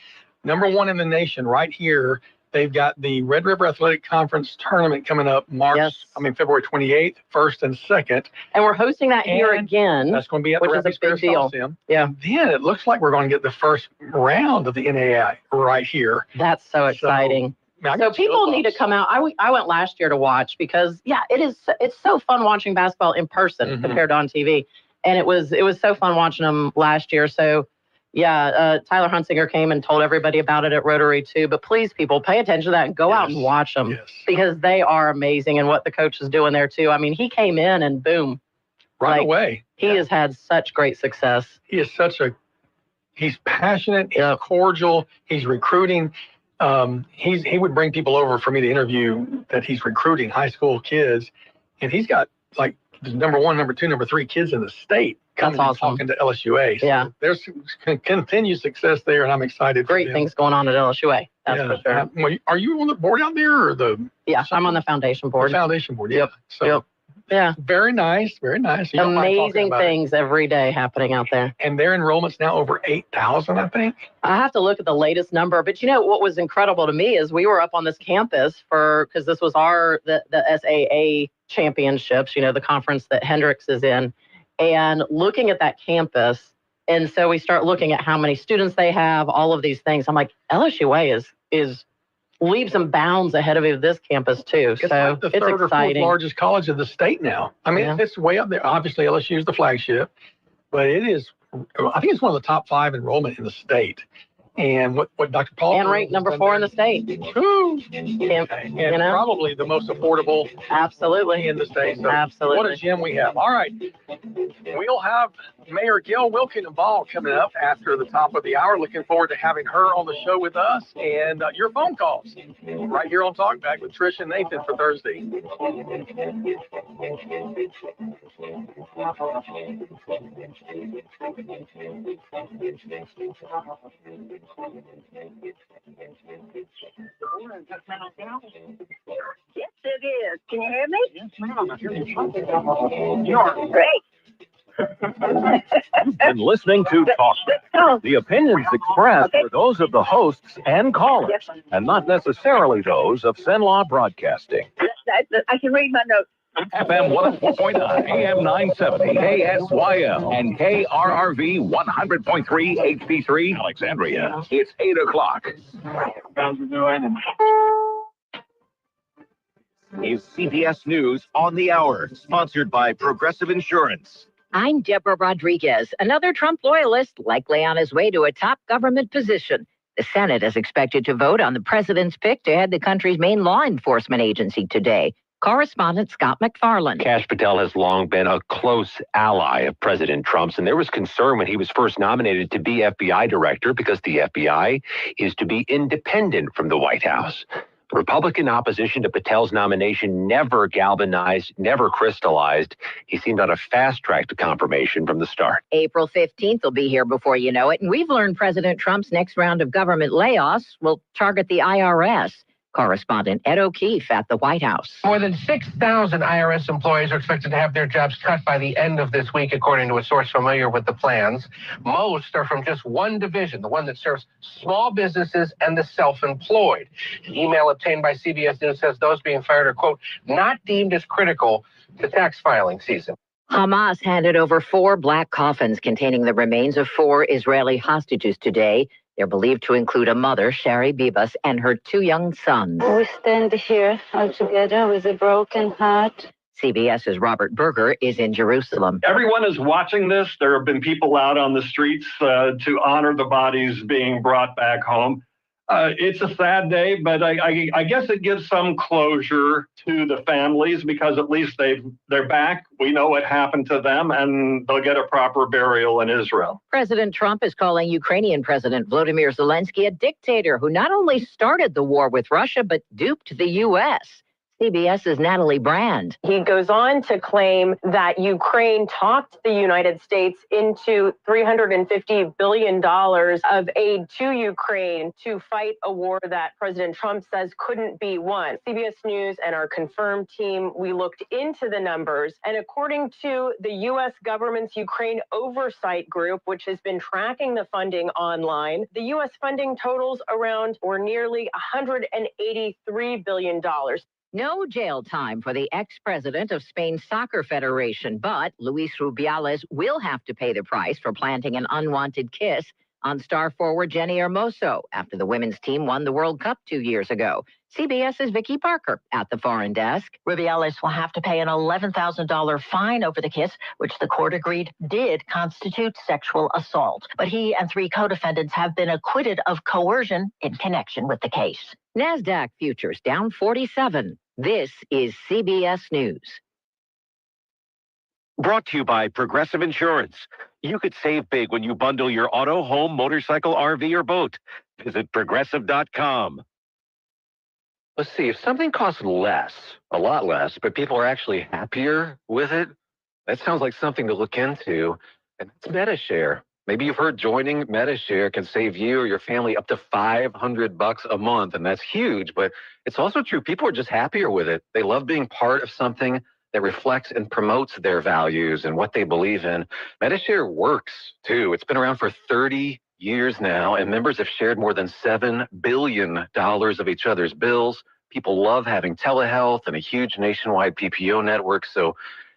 Number one in the nation right here. They've got the Red River Athletic Conference tournament coming up February 28th, 1st and 2nd. And we're hosting that here again. That's going to be at the Rapid Spirits Coliseum. Yeah. And then it looks like we're going to get the first round of the NAIA right here. That's so exciting. So people need to come out. I went last year to watch because, it's so fun watching basketball in person compared to on TV. And it was so fun watching them last year. So, Tyler Hunsinger came and told everybody about it at Rotary too. But please, people, pay attention to that and go out and watch them because they are amazing and what the coach is doing there too. I mean, he came in and boom. Right away. He has had such great success. He is he's passionate, he's cordial, he's recruiting. He would bring people over for me to interview that he's recruiting high school kids. And he's got like the number 1, number 2, number 3 kids in the state coming and talking to LSUA. So there's continued success there, and I'm excited. Great things going on at LSUA. That's for sure. Are you on the board out there or the? Yeah, I'm on the foundation board. The foundation board. Yep. So, yeah. Very nice. Very nice. Amazing things every day happening out there. And their enrollment's now over 8,000, I think. I have to look at the latest number, but what was incredible to me is we were up on this campus because this was the SAA championships, the conference that Hendricks is in, and looking at that campus. And so we start looking at how many students they have, all of these things. I'm like, LSUA is leaps and bounds ahead of this campus too. It's like the third or fourth largest college of the state now. I mean, it's way up there. Obviously, LSU is the flagship, but I think it's one of the top 5 enrollment in the state. And what Dr. Paul and ranked number 4 in the state. And probably the most affordable in the state. So absolutely. What a gem we have. All right. We'll have Mayor Gail Wilking involved coming up after the top of the hour. Looking forward to having her on the show with us and your phone calls right here on Talkback with Trish and Nathan for Thursday. Yes, it is. Can you hear me? Yes, ma'am. I hear you. You're great. And listening to Talkback. The opinions expressed are those of the hosts and callers, and not necessarily those of Cenlaw Broadcasting. I can read my notes. FM 104.9, AM 970, KSYL, and KRRV 100.3 HD3 Alexandria. It's 8 o'clock. Is CBS News on the Hour, sponsored by Progressive Insurance. I'm Deborah Rodriguez, another Trump loyalist likely on his way to a top government position. The Senate is expected to vote on the president's pick to head the country's main law enforcement agency today. Correspondent Scott McFarland. Kash Patel has long been a close ally of President Trump's, and there was concern when he was first nominated to be FBI director because the FBI is to be independent from the White House. Republican opposition to Patel's nomination never galvanized, never crystallized. He seemed on a fast track to confirmation from the start. April 15th will be here before you know it, and we've learned President Trump's next round of government layoffs will target the IRS. Correspondent Ed O'Keefe at the White House. More than 6,000 IRS employees are expected to have their jobs cut by the end of this week, according to a source familiar with the plans. Most are from just one division, the one that serves small businesses and the self-employed. An email obtained by CBS News says those being fired are, quote, not deemed as critical to tax filing season. Hamas handed over 4 black coffins containing the remains of 4 Israeli hostages today. They're believed to include a mother, Shari Bibas, and her 2 young sons. We stand here all together with a broken heart. CBS's Robert Berger is in Jerusalem. Everyone is watching this. There have been people out on the streets to honor the bodies being brought back home. It's a sad day, but I guess it gives some closure to the families because at least they're back. We know what happened to them, and they'll get a proper burial in Israel. President Trump is calling Ukrainian President Volodymyr Zelensky a dictator who not only started the war with Russia, but duped the U.S. CBS's Natalie Brand. He goes on to claim that Ukraine talked the United States into $350 billion of aid to Ukraine to fight a war that President Trump says couldn't be won. CBS News and our Confirmed team, we looked into the numbers, and according to the U.S. government's Ukraine Oversight Group, which has been tracking the funding online, the U.S. funding totals around or nearly $183 billion. No jail time for the ex-president of Spain's Soccer Federation, but Luis Rubiales will have to pay the price for planting an unwanted kiss on star forward Jenny Hermoso after the women's team won the World Cup 2 years ago. CBS's Vicky Parker at the foreign desk. Rubiales will have to pay an $11,000 fine over the kiss, which the court agreed did constitute sexual assault. But he and 3 co-defendants have been acquitted of coercion in connection with the case. NASDAQ futures down 47. This is CBS News. Brought to you by Progressive Insurance. You could save big when you bundle your auto, home, motorcycle, RV, or boat. Visit Progressive.com. Let's see, if something costs less, a lot less, but people are actually happier with it, that sounds like something to look into. And that's MetaShare. Maybe you've heard joining MetaShare can save you or your family up to $500 a month, and that's huge. But it's also true, people are just happier with it. They love being part of something that reflects and promotes their values and what they believe in. MetaShare works, too. It's been around for 30 years now, and members have shared more than $7 billion of each other's bills. People love having telehealth and a huge nationwide PPO network. So,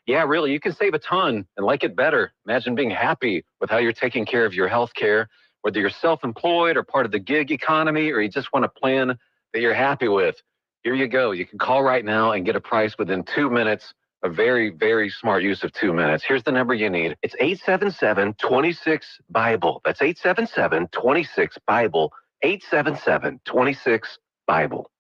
yeah, really, you can save a ton and like it better. Imagine being happy with how you're taking care of your health care, whether you're self-employed or part of the gig economy, or you just want a plan that you're happy with. Here you go. You can call right now and get a price within 2 minutes. A very, very smart use of 2 minutes. Here's the number you need. It's 877-26-BIBLE. That's 877-26-BIBLE. 877-26-BIBLE.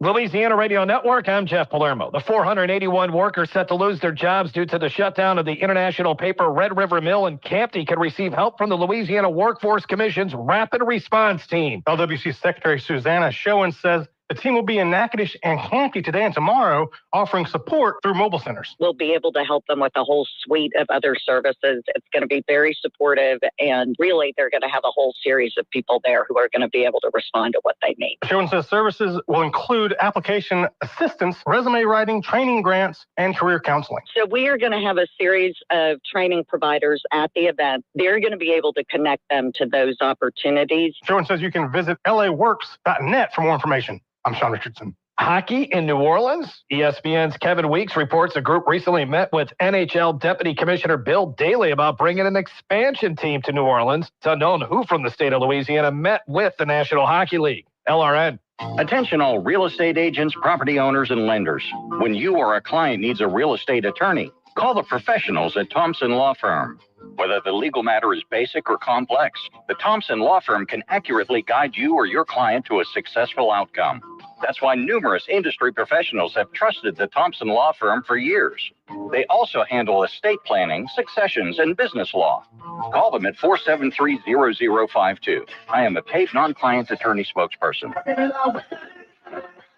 Louisiana Radio Network, I'm Jeff Palermo. The 481 workers set to lose their jobs due to the shutdown of the International Paper Red River Mill in Campty can receive help from the Louisiana Workforce Commission's Rapid Response Team. LWC Secretary Susanna Schoen says the team will be in Natchitoches and Campty today and tomorrow, offering support through mobile centers. We'll be able to help them with a whole suite of other services. It's going to be very supportive, and really they're going to have a whole series of people there who are going to be able to respond to what they need. Schoen says services will include application assistance, resume writing, training grants, and career counseling. So we are going to have a series of training providers at the event. They're going to be able to connect them to those opportunities. Schoen says you can visit laworks.net for more information. I'm Sean Richardson. Hockey in New Orleans. ESPN's Kevin Weeks reports a group recently met with NHL Deputy Commissioner Bill Daley about bringing an expansion team to New Orleans. It's unknown who from the state of Louisiana met with the National Hockey League. LRN. Attention all real estate agents, property owners, and lenders. When you or a client needs a real estate attorney, call the professionals at Thompson Law Firm. Whether the legal matter is basic or complex, the Thompson Law Firm can accurately guide you or your client to a successful outcome. That's why numerous industry professionals have trusted the Thompson Law Firm for years. They also handle estate planning, successions, and business law. Call them at 473-0052. I am a paid non-client attorney spokesperson.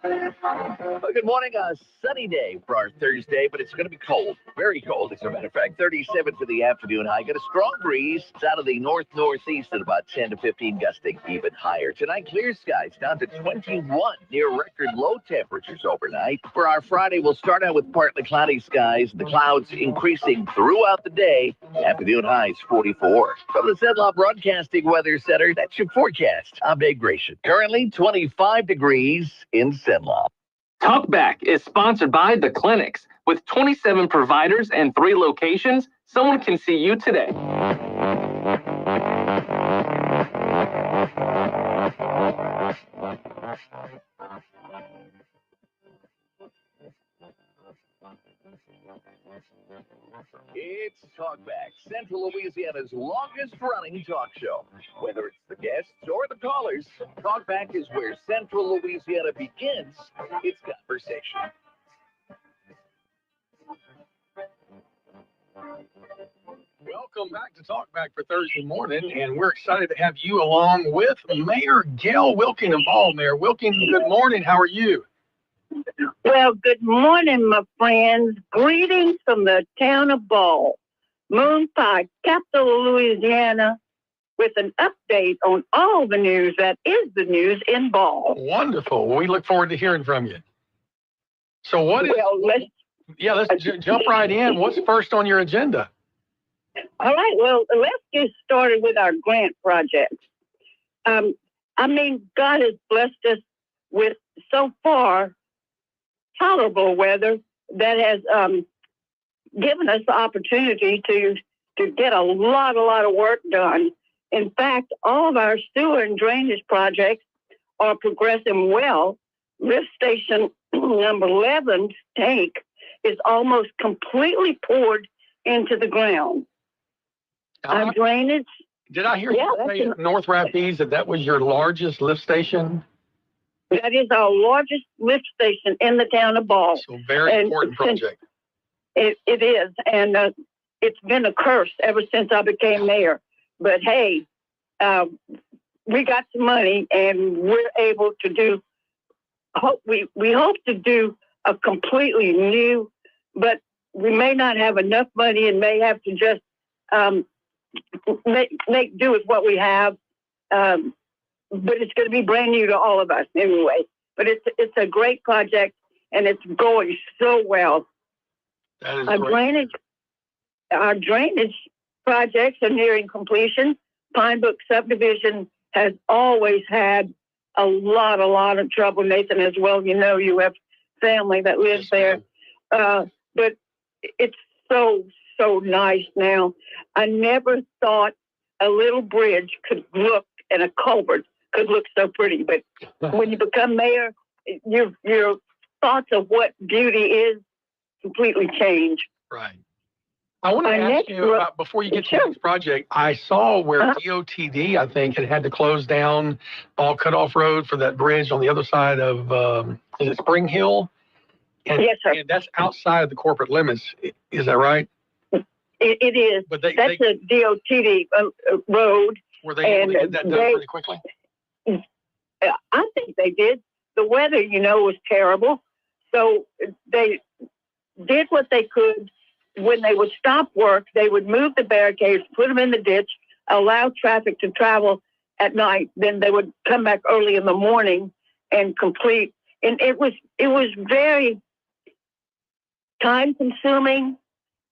Well, good morning. A sunny day for our Thursday, but it's going to be cold. Very cold, as a matter of fact. 37 for the afternoon high. Got a strong breeze. It's out of the north-northeast at about 10 to 15, gusting even higher. Tonight, clear skies down to 21, near record low temperatures overnight. For our Friday, we'll start out with partly cloudy skies. The clouds increasing throughout the day. Afternoon highs 44. From the Zenlaw Broadcasting Weather Center, that's your forecast. I'm Dave Gratian. Currently 25 degrees in Zenlaw. Talkback is sponsored by The Clinics. With 27 providers and 3 locations, someone can see you today. It's Talkback, Central Louisiana's longest-running talk show. Whether it's the guests or the callers, Talkback is where Central Louisiana begins its conversation. Welcome back to Talkback for Thursday morning, and we're excited to have you along with Mayor Gail Wilking of Mayor Wilking, good morning. How are you? Well, good morning, my friends. Greetings from the town of Ball, Moon Pie, capital of Louisiana, with an update on all the news that is the news in Ball. Wonderful. We look forward to hearing from you. So let's jump right in. What's first on your agenda? All right. Well, let's get started with our grant project. God has blessed us with so far tolerable weather that has given us the opportunity to get a lot of work done. In fact, all of our sewer and drainage projects are progressing well. Lift station number 11 tank is almost completely poured into the ground. Our drainage. Did I hear you say at North Rapides that was your largest lift station? That is our largest lift station in the town of Ball. So very important project. It is, and it's been a curse ever since I became mayor. But hey, we got some money, and we're able to do. We hope to do a completely new, but we may not have enough money, and may have to just make do with what we have. But it's going to be brand new to all of us anyway. But it's a great project, and it's going so well. That is great. Our drainage projects are nearing completion. Pine Brook subdivision has always had a lot of trouble, Nathan, as well. You know, you have family that lives there. But it's so nice now. I never thought a little bridge could look, and a culvert could look so pretty. But when you become mayor, your thoughts of what beauty is completely change. Right. I want to ask you about, before you get to this project, I saw where DOTD, I think, had to close down Ball Cutoff Road for that bridge on the other side of, is it Spring Hill? And, yes, sir. And that's outside of the corporate limits. Is that right? It is. But that's a DOTD road. Were they able to get that done pretty quickly? I think they did. The weather, was terrible. So they did what they could. When they would stop work, they would move the barricades, put them in the ditch, allow traffic to travel at night. Then they would come back early in the morning and complete. And it was very time consuming,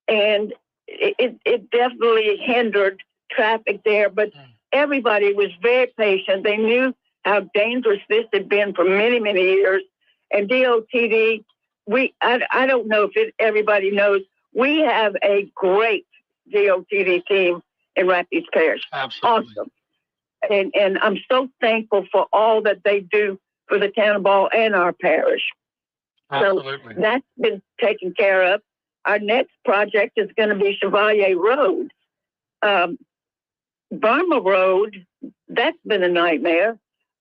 and it definitely hindered traffic there. But everybody was very patient. They knew how dangerous this had been for many, many years. And DOTD, I don't know if everybody knows, we have a great DOTD team in Rapides Parish. Absolutely. Awesome. And I'm so thankful for all that they do for the town of Ball and our parish. Absolutely. So that's been taken care of. Our next project is going to be Chevalier Road. Burma Road, that's been a nightmare.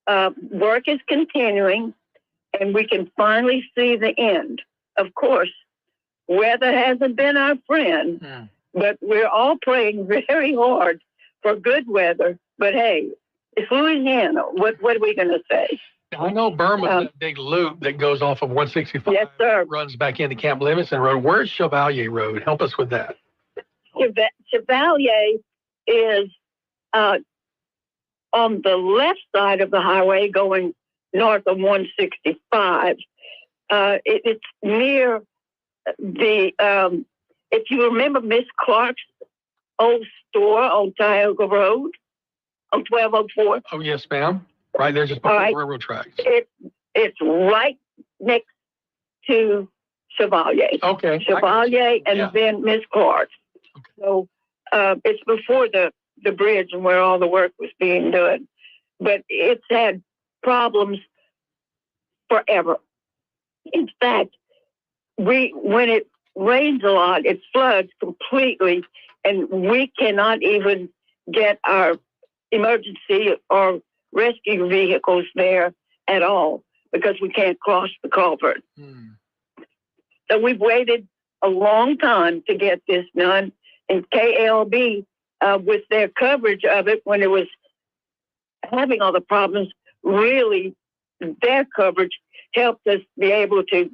Work is continuing, and we can finally see the end. Of course, weather hasn't been our friend, but we're all praying very hard for good weather. But hey, it's Louisiana. What are we going to say? I know Burma's that big loop that goes off of 165. Yes, sir. Runs back into Camp Livingston Road. Where's Chevalier Road? Help us with that. Chevalier is on the left side of the highway going north of 165. It's near the, if you remember Miss Clark's old store on Tioga Road, on 1204. Oh, yes, ma'am. Right there, just before the railroad tracks. It's right next to Chevalier. Okay. Chevalier and then Miss Clark's. Okay. So it's before the bridge and where all the work was being done. But it's had problems forever. In fact, when it rains a lot, it floods completely, and we cannot even get our emergency or rescue vehicles there at all because we can't cross the culvert. So we've waited a long time to get this done, and KLB, with their coverage of it when it was having all the problems, really their coverage helped us be able to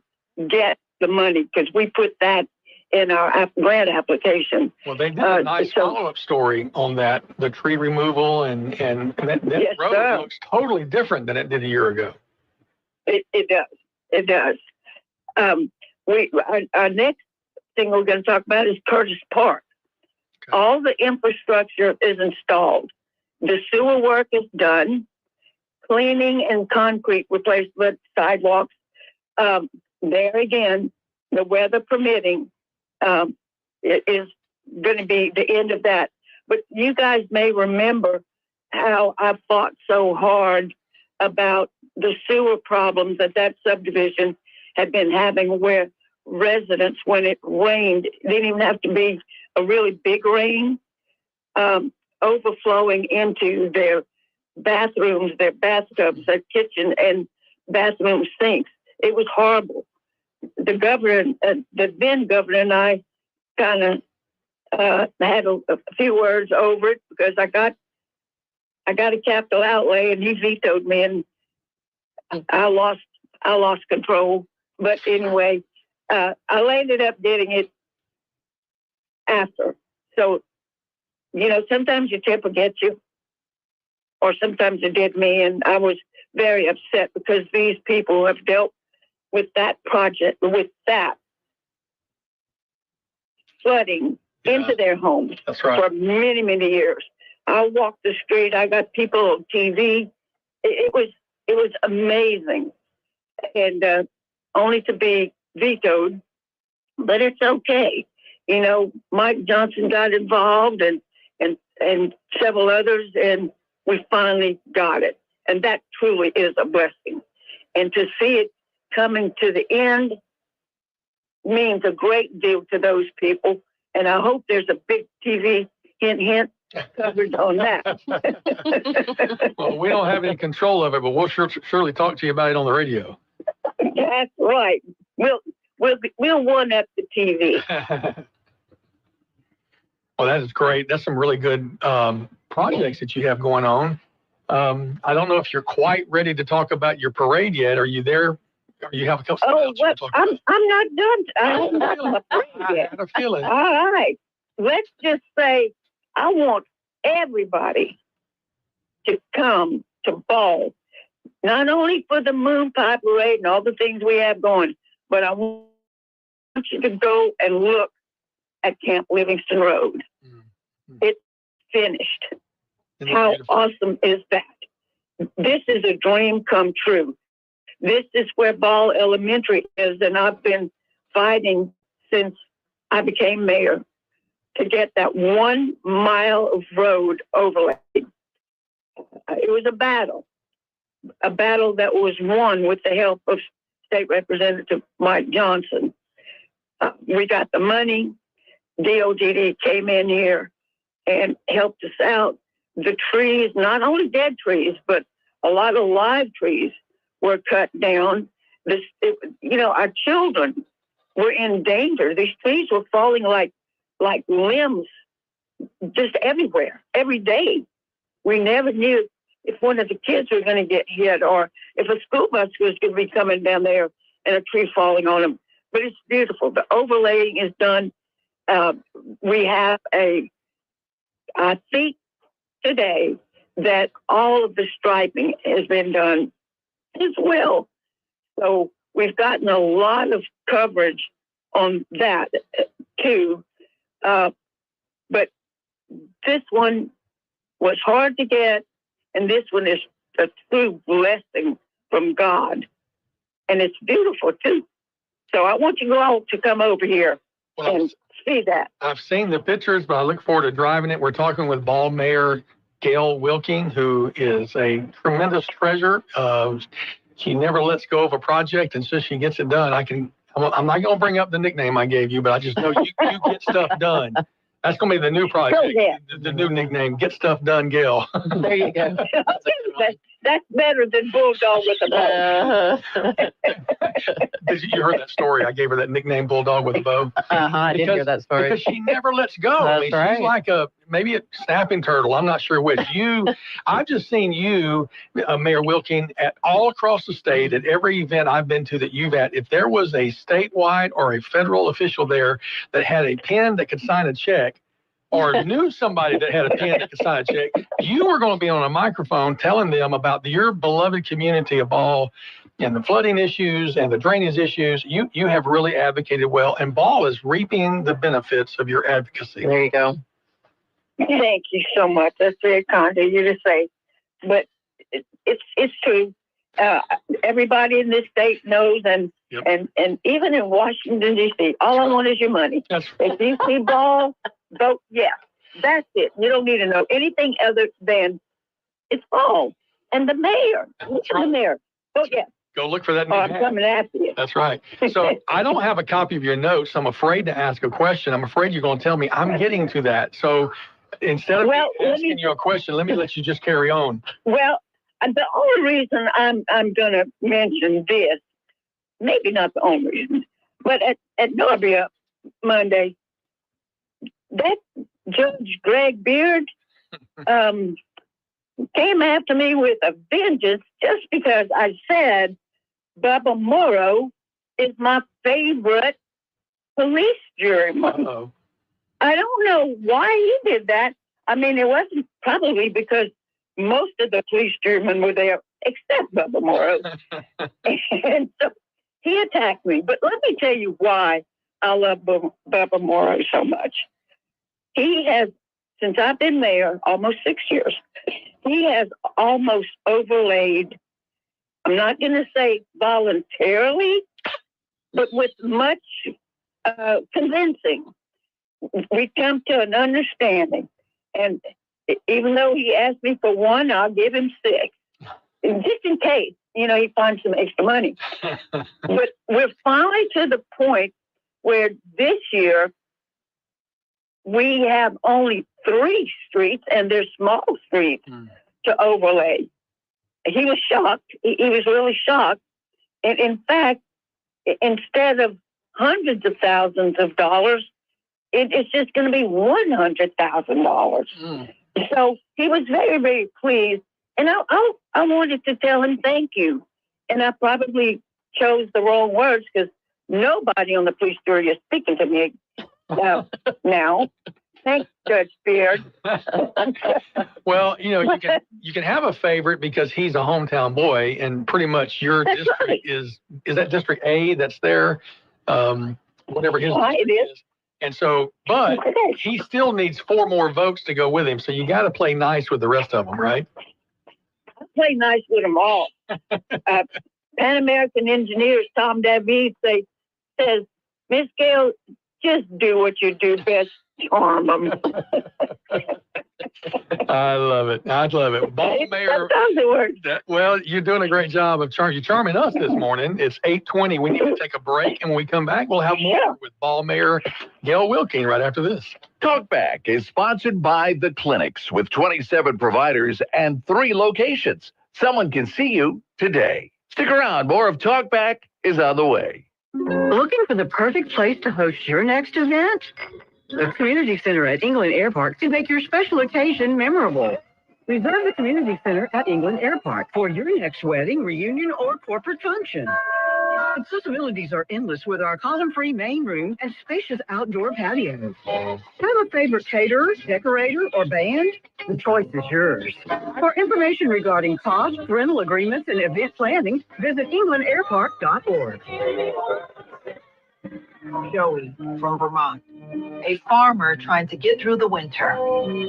get the money because we put that in our grant application. Well, they did a nice follow-up story on that, the tree removal, and that Yes, road sir. looks totally different than it did a year ago. It does. It does. Our next thing we're going to talk about is Curtis Park. Okay. All the infrastructure is installed. The sewer work is done. Cleaning and concrete replacement, sidewalks. There again, the weather permitting, it is going to be the end of that. But you guys may remember how I fought so hard about the sewer problems that subdivision had been having, where residents, when it rained, it didn't even have to be a really big rain, overflowing into their bathrooms, their bathtubs, their kitchen and bathroom sinks. It was horrible. The governor, the then governor, and I kind of had a few words over it because I got a capital outlay, and he vetoed me, and I lost control. But anyway, I ended up getting it after. So, sometimes your temper gets you, or sometimes it did me, and I was very upset because these people have dealt with that project, with that flooding into their homes for many, many years. I walked the street. I got people on TV. It was amazing, and only to be vetoed. But it's okay. Mike Johnson got involved, and several others, and we finally got it. And that truly is a blessing. And to see it coming to the end means a great deal to those people. And I hope there's a big TV hint covered on that. Well, we don't have any control of it, but we'll surely talk to you about it on the radio. That's right. We'll one up the TV. Well, that is great. That's some really good projects that you have going on. I don't know if you're quite ready to talk about your parade yet. Are you there? Or you have a couple? I'm not done. I'm not my parade yet. I had a feeling. All right. Let's just say I want everybody to come to Ball, not only for the Moon Pie Parade and all the things we have going, but I want you to go and look at Camp Livingston Road. Mm-hmm. It's finished. How awesome is that? This is a dream come true. This is where Ball Elementary is, and I've been fighting since I became mayor to get that 1 mile of road overlaid. It was a battle that was won with the help of State Representative Mike Johnson. We got the money. DODD came in here and helped us out. The trees, not only dead trees, but a lot of live trees were cut down. Our children were in danger. These trees were falling like limbs just everywhere, every day. We never knew if one of the kids were going to get hit or if a school bus was going to be coming down there and a tree falling on them. But it's beautiful. The overlaying is done. We have I think today that all of the striping has been done as well. So we've gotten a lot of coverage on that too. But this one was hard to get, and this one is a true blessing from God. And it's beautiful too. So I want you all to come over here and see that. I've seen the pictures, but I look forward to driving it. We're talking with Ball Mayor Gail Wilking, who is a tremendous treasure. She never lets go of a project, and so she gets it done. I'm not going to bring up the nickname I gave you, but I just know you get stuff done. That's going to be the new project. The new nickname, Get Stuff Done, Gail. There you go. That's better than bulldog with a bow. You heard that story. I gave her that nickname, Bulldog with a Bow. I did hear that story. Because she never lets go. That's right. She's like maybe a snapping turtle. I'm not sure which. I've just seen you, Mayor Wilking, at all across the state, at every event I've been to that you've at. If there was a statewide or a federal official there that had a pen that could sign a check, or knew somebody that had a pen that could sign a check, you were going to be on a microphone telling them about your beloved community of Ball and the flooding issues and the drainage issues. You have really advocated well, and Ball is reaping the benefits of your advocacy. There you go. Thank you so much. That's very kind of you to say. But it's true. Everybody in this state knows, and even in Washington, D.C., all I want is your money. If you see Ball, vote yes. That's it. You don't need to know anything other than it's Ball and the mayor. Look at the mayor. Vote yes. Go look for that new I'm hat. coming after you. That's right. So I don't have a copy of your notes. I'm afraid to ask a question. I'm afraid you're going to tell me. I'm getting to that. So instead of asking you a question, let me let you just carry on. Well, the only reason I'm going to mention this, maybe not the only reason, but at Norbia Monday, that Judge Greg Beard came after me with a vengeance just because I said Bubba Morrow is my favorite police juryman. Uh-oh. I don't know why he did that. I mean, it wasn't probably because most of the police jurymen were there except Bubba Morrow. And so he attacked me. But let me tell you why I love Bubba Morrow so much. He has, since I've been mayor, almost 6 years, he has almost overlaid, I'm not going to say voluntarily, but with much convincing. We come to an understanding. And even though he asked me for one, I'll give him 6. Just in case, he finds some extra money. But we're finally to the point where this year we have only 3 streets, and they're small streets, to overlay. He was shocked. He was really shocked. And in fact, instead of hundreds of thousands of dollars, it's just going to be $100,000. So he was very, very pleased. And I wanted to tell him thank you. And I probably chose the wrong words because nobody on the police jury is speaking to me now. Thanks, Judge Beard. Well, you can have a favorite because he's a hometown boy, and pretty much your district is that District A that's there, whatever his district is. And so, but he still needs 4 more votes to go with him. So you got to play nice with the rest of them, right? I play nice with them all. Pan American Engineers, Tom David, says, Miss Gail, just do what you do best. Charm them. I love it. Ball Mayor. Well, you're doing a great job of charming us this morning. It's 8:20. We need to take a break, and when we come back, we'll have more with Ball Mayor Gail Wilking right after this. Talkback is sponsored by The Clinics with 27 providers and 3 locations. Someone can see you today. Stick around. More of Talkback is on the way. Looking for the perfect place to host your next event? The Community Center at England Airport can make your special occasion memorable. Reserve the Community Center at England Airport for your next wedding, reunion, or corporate function. Accessibilities are endless with our column-free main room and spacious outdoor patios. Have a favorite caterer, decorator, or band? The choice is yours. For information regarding cost, rental agreements, and event planning, visit englandairpark.org. Joey from Vermont, a farmer trying to get through the winter.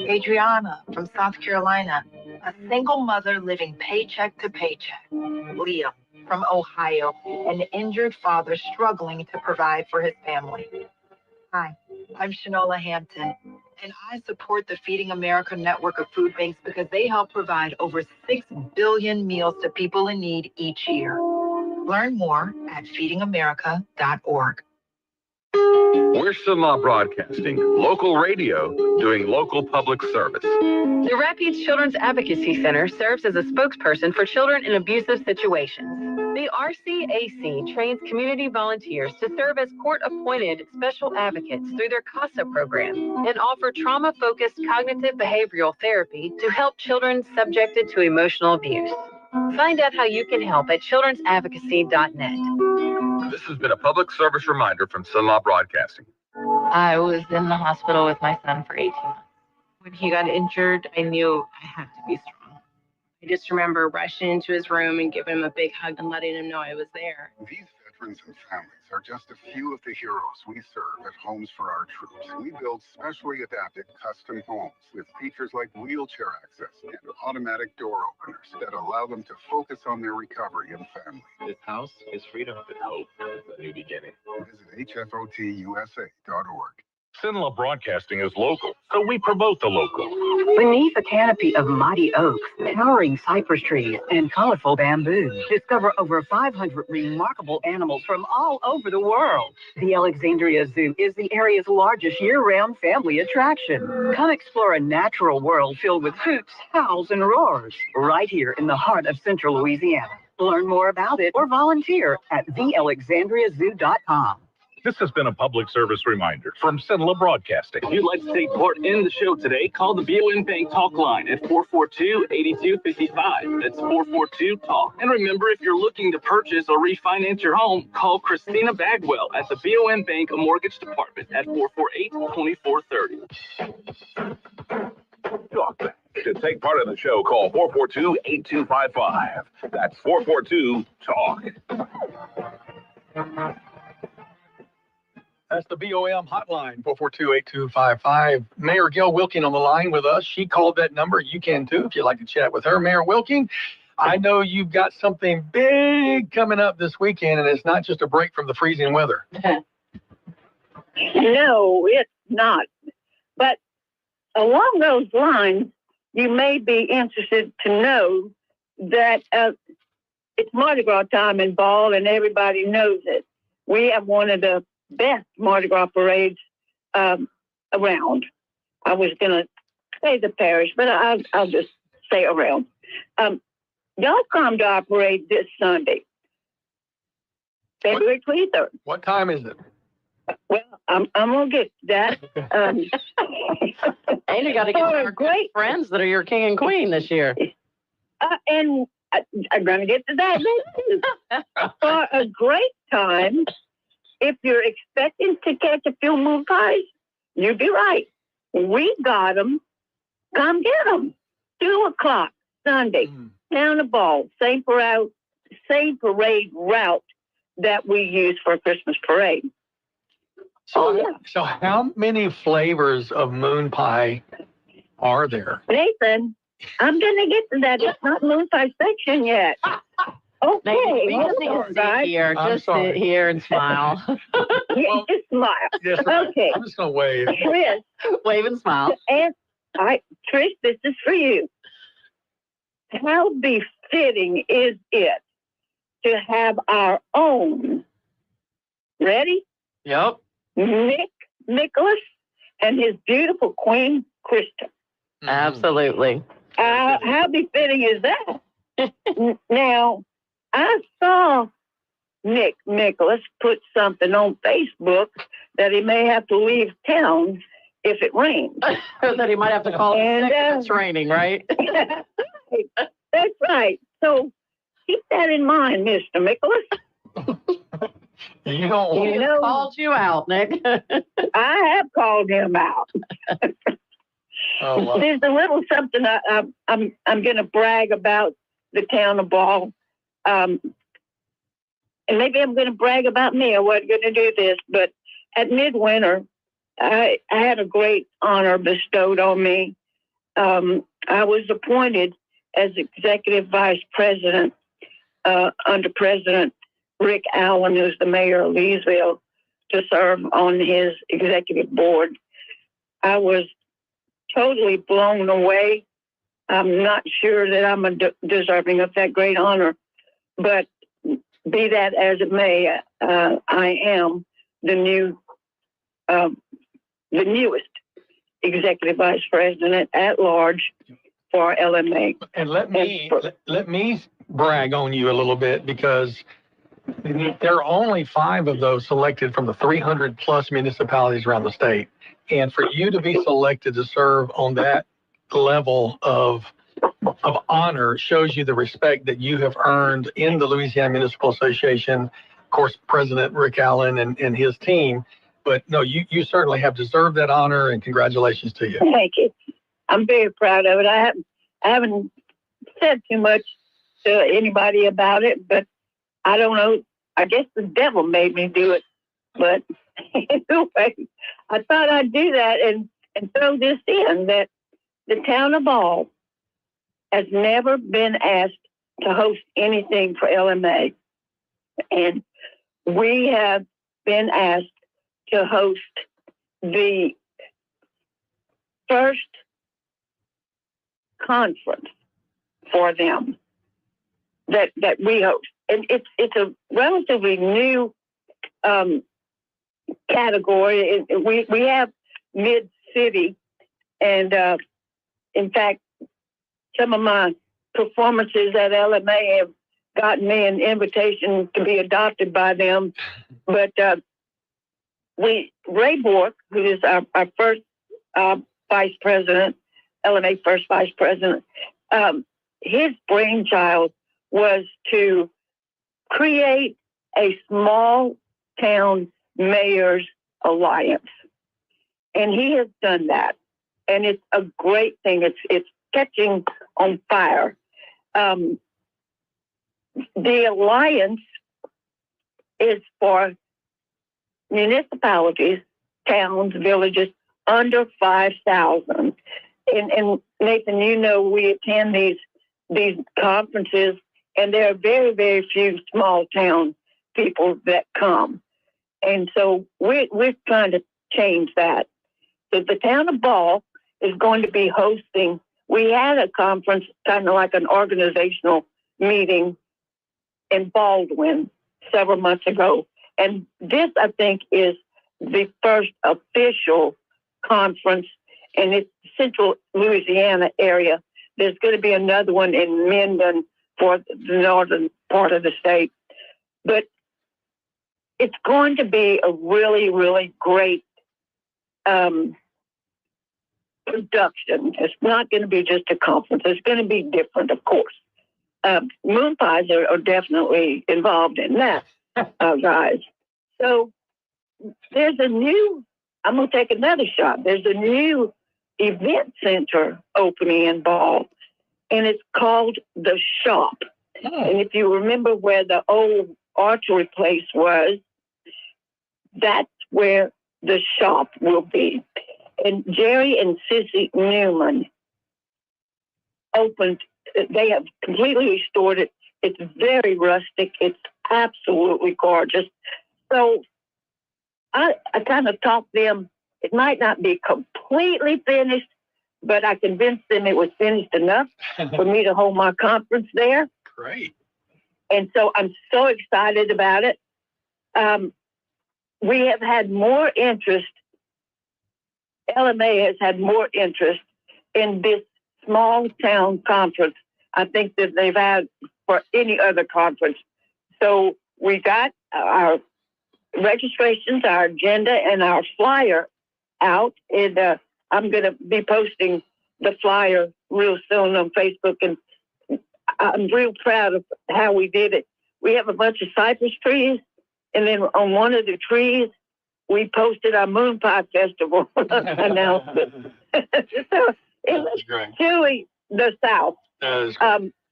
Adriana from South Carolina, a single mother living paycheck to paycheck. Liam from Ohio, an injured father struggling to provide for his family. Hi, I'm Shanola Hampton, and I support the Feeding America network of food banks because they help provide over 6 billion meals to people in need each year. Learn more at feedingamerica.org. We're Sinlaw Broadcasting, local radio doing local public service. The Rapides Children's Advocacy Center serves as a spokesperson for children in abusive situations. The RCAC trains community volunteers to serve as court-appointed special advocates through their CASA program and offer trauma-focused cognitive behavioral therapy to help children subjected to emotional abuse. Find out how you can help at childrensadvocacy.net. This has been a public service reminder from Sinlaw Broadcasting. I was in the hospital with my son for 18 months. When he got injured, I knew I had to be strong. I just remember rushing into his room and giving him a big hug and letting him know I was there. These veterans and families are just a few of the heroes we serve at Homes for Our Troops. We build specially adapted custom homes with features like wheelchair access and automatic door openers that allow them to focus on their recovery and family. This house is freedom and hope. It's a new beginning. Visit hfotusa.org. Sinlaw Broadcasting is local, so we promote the local. Beneath a canopy of mighty oaks, towering cypress trees, and colorful bamboo, discover over 500 remarkable animals from all over the world. The Alexandria Zoo is the area's largest year-round family attraction. Come explore a natural world filled with hoots, howls, and roars, right here in the heart of central Louisiana. Learn more about it or volunteer at thealexandriazoo.com. This has been a public service reminder from Sinlaw Broadcasting. If you'd like to take part in the show today, call the BOM Bank Talk line at 442-8255. That's 442-TALK. And remember, if you're looking to purchase or refinance your home, call Christina Bagwell at the BOM Bank Mortgage Department at 448-2430. Talkback. To take part in the show, call 442-8255. That's 442-TALK. That's the BOM hotline, 442-8255. Mayor Gail Wilking on the line with us. She called that number. You can too if you'd like to chat with her. Mayor Wilking, I know you've got something big coming up this weekend, and it's not just a break from the freezing weather. No, it's not. But along those lines, you may be interested to know that it's Mardi Gras time in Ball, and everybody knows it. We have one of the best Mardi Gras parades around. I was going to say the parish, but I'll just say around. Y'all come to our parade this Sunday, February 23rd. What time is it? Well, I'm going to get to that. And you got to get our great friends that are your king and queen this year. And I'm going to get to that too. For a great time, if you're expecting to catch a few moon pies, you'd be right. We got them. Come get them. 2:00 Sunday, down the Ball. Same parade route that we use for a Christmas parade. So how many flavors of moon pie are there? Nathan, I'm going to get to that. It's not moon pie section yet. Okay, here. Just sit here and smile. Just smile. Yes, okay. I'm just going to wave. Trish. Wave and smile. And Trish, this is for you. How befitting is it to have our own, ready? Yep. Nicholas and his beautiful queen, Krista. Absolutely. How befitting is that? Now, I saw Nicholas put something on Facebook that he may have to leave town if it rains. That he might have to call in sick if it's raining, right? That's right. So keep that in mind, Mr. Nicholas. He called you out, Nick. I have called him out. Oh, wow. There's a little something I'm going to brag about the town of Ball. And maybe I'm going to brag about me. I wasn't going to do this, but at midwinter, I had a great honor bestowed on me. I was appointed as executive vice president under President Rick Allen, who's the mayor of Leesville, to serve on his executive board. I was totally blown away. I'm not sure that I'm deserving of that great honor, but be that as it may, I am the new the newest executive vice president at large for LMA. And let me brag on you a little bit, because there are only 5 of those selected from the 300 plus municipalities around the state. And for you to be selected to serve on that level of honor shows you the respect that you have earned in the Louisiana Municipal Association. Of course, President Rick Allen and his team. But no, you certainly have deserved that honor, and congratulations to you. Thank you. I'm very proud of it. I haven't said too much to anybody about it, but I don't know. I guess the devil made me do it. But anyway, I thought I'd do that and throw this in, that the town of Ball has never been asked to host anything for LMA. And we have been asked to host the first conference for them that we host. And it's a relatively new category. We have mid-city, and in fact, some of my performances at LMA have gotten me an invitation to be adopted by them. But Ray Bork, who is our first vice president, LMA first vice president, his brainchild was to create a small town mayor's alliance. And he has done that. And it's a great thing. It's catching on fire. The alliance is for municipalities, towns, villages under 5,000. And Nathan, you know, we attend these conferences, and there are very, very few small town people that come. And so we're trying to change that. So the town of Ball is going to be hosting. We had a conference, kind of like an organizational meeting in Baldwin several months ago. And this, I think, is the first official conference in the central Louisiana area. There's going to be another one in Minden for the northern part of the state. But it's going to be a really, really great production. It's not going to be just a conference. It's going to be different, of course. Moon pies are definitely involved in that, guys. So there's a new, I'm going to take another shot. There's a new event center opening in Ball, and it's called The Shop. And if you remember where the old archery place was, that's where The Shop will be. And Jerry and Sissy Newman opened, they have completely restored it. It's very rustic. It's absolutely gorgeous. So I kind of talked them. It might not be completely finished, but I convinced them it was finished enough for me to hold my conference there. Great. And so I'm so excited about it. We have had more interest. LMA has had more interest in this small town conference, I think, that they've had for any other conference. So we got our registrations, our agenda, and our flyer out. And I'm going to be posting the flyer real soon on Facebook. And I'm real proud of how we did it. We have a bunch of cypress trees. And then on one of the trees, we posted our Moon Pie Festival announcement. So it was truly the South.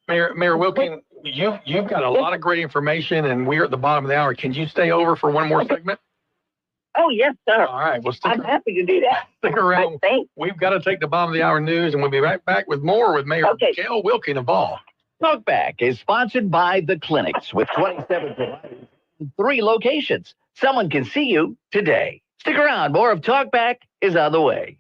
Mayor Wilking, you've got a lot of great information, and we're at the bottom of the hour. Can you stay over for one more segment? Oh, yes, sir. All right. Well, I'm happy to do that. Stick around. We've got to take the bottom of the hour news, and we'll be right back with more with Mayor Gail Wilking of Ball. Talkback is sponsored by The Clinics with 27 providers in 3 locations. Someone can see you today. Stick around. More of Talkback is on the way.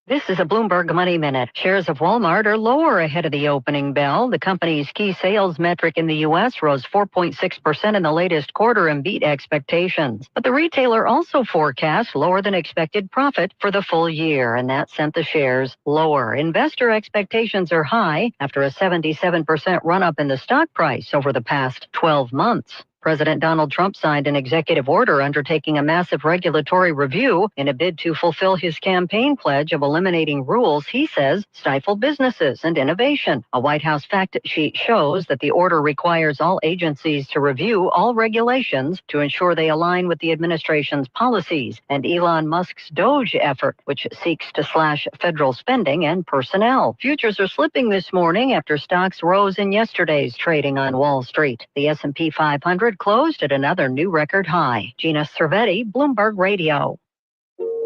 This is a Bloomberg Money Minute. Shares of Walmart are lower ahead of the opening bell. The company's key sales metric in the U.S. rose 4.6% in the latest quarter and beat expectations. But the retailer also forecast lower than expected profit for the full year, and that sent the shares lower. Investor expectations are high after a 77% run-up in the stock price over the past 12 months. President Donald Trump signed an executive order undertaking a massive regulatory review in a bid to fulfill his campaign pledge of eliminating rules he says stifle businesses and innovation. A White House fact sheet shows that the order requires all agencies to review all regulations to ensure they align with the administration's policies and Elon Musk's DOGE effort, which seeks to slash federal spending and personnel. Futures are slipping this morning after stocks rose in yesterday's trading on Wall Street. The S&P 500 closed at another new record high. Gina Cervetti, Bloomberg Radio.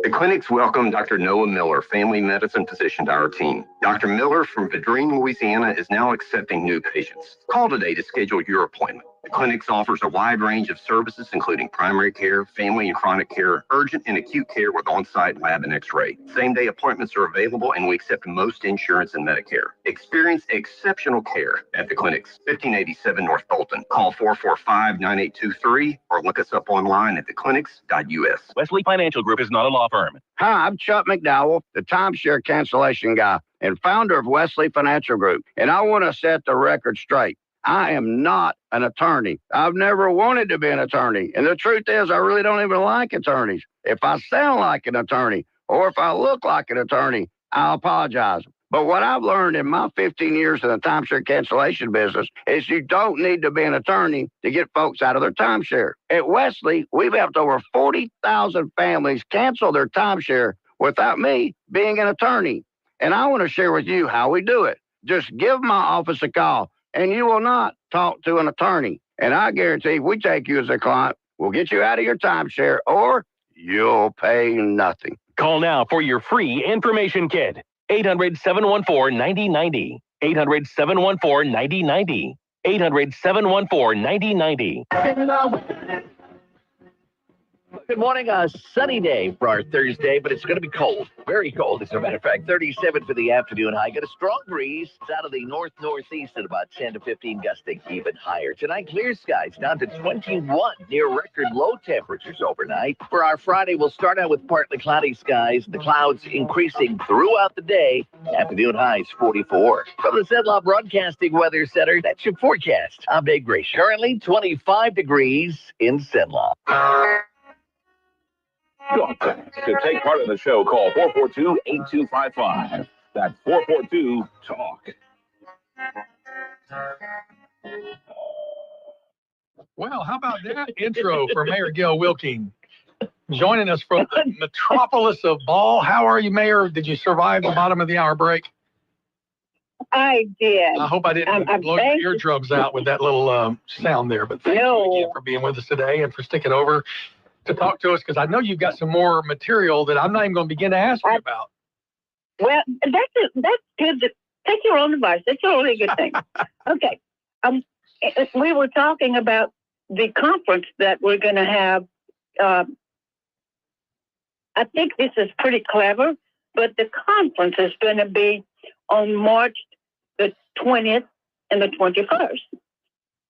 The clinics welcome Dr. Noah Miller, family medicine physician, to our team. Dr. Miller from Vadrine, Louisiana, is now accepting new patients. Call today to schedule your appointment. The clinics offers a wide range of services, including primary care, family and chronic care, urgent and acute care with on-site lab and x-ray. Same-day appointments are available, and we accept most insurance and Medicare. Experience exceptional care at the clinics, 1587 North Bolton. Call 445-9823 or look us up online at theclinics.us. Wesley Financial Group is not a law firm. Hi, I'm Chuck McDowell, the timeshare cancellation guy and founder of Wesley Financial Group, and I want to set the record straight. I am not an attorney. I've never wanted to be an attorney. And the truth is, I really don't even like attorneys. If I sound like an attorney or if I look like an attorney, I apologize. But what I've learned in my 15 years in the timeshare cancellation business is you don't need to be an attorney to get folks out of their timeshare. At Wesley, we've helped over 40,000 families cancel their timeshare without me being an attorney. And I want to share with you how we do it. Just give my office a call, and you will not talk to an attorney. And I guarantee if we take you as a client, we'll get you out of your timeshare, or you'll pay nothing. Call now for your free information kit. 800-714-9090. 800-714-9090. 800-714-9090. Good morning. A sunny day for our Thursday, but it's going to be cold. Very cold, as a matter of fact. 37 for the afternoon high. Got a strong breeze. It's out of the north-northeast at about 10 to 15, gusting even higher. Tonight, clear skies down to 21, near record low temperatures overnight. For our Friday, we'll start out with partly cloudy skies. The clouds increasing throughout the day. Afternoon highs 44. From the Zenlaw Broadcasting Weather Center, that's your forecast. I'm Dave Grace. Currently 25 degrees in Zenlaw. To take part in the show, call 442-8255. That's 442-TALK. Well, how about that intro for Mayor Gail Wilking? Joining us from the metropolis of Ball. How are you, Mayor? Did you survive the bottom of the hour break? I did. I hope I didn't blow your eardrums out with that little sound there. But thank you again for being with us today and for sticking over to talk to us, because I know you've got some more material that I'm not even going to begin to ask you about. Well, that's good. Take your own advice. That's a really good thing. Okay. We were talking about the conference that we're going to have. I think this is pretty clever, but the conference is going to be on March the 20th and the 21st.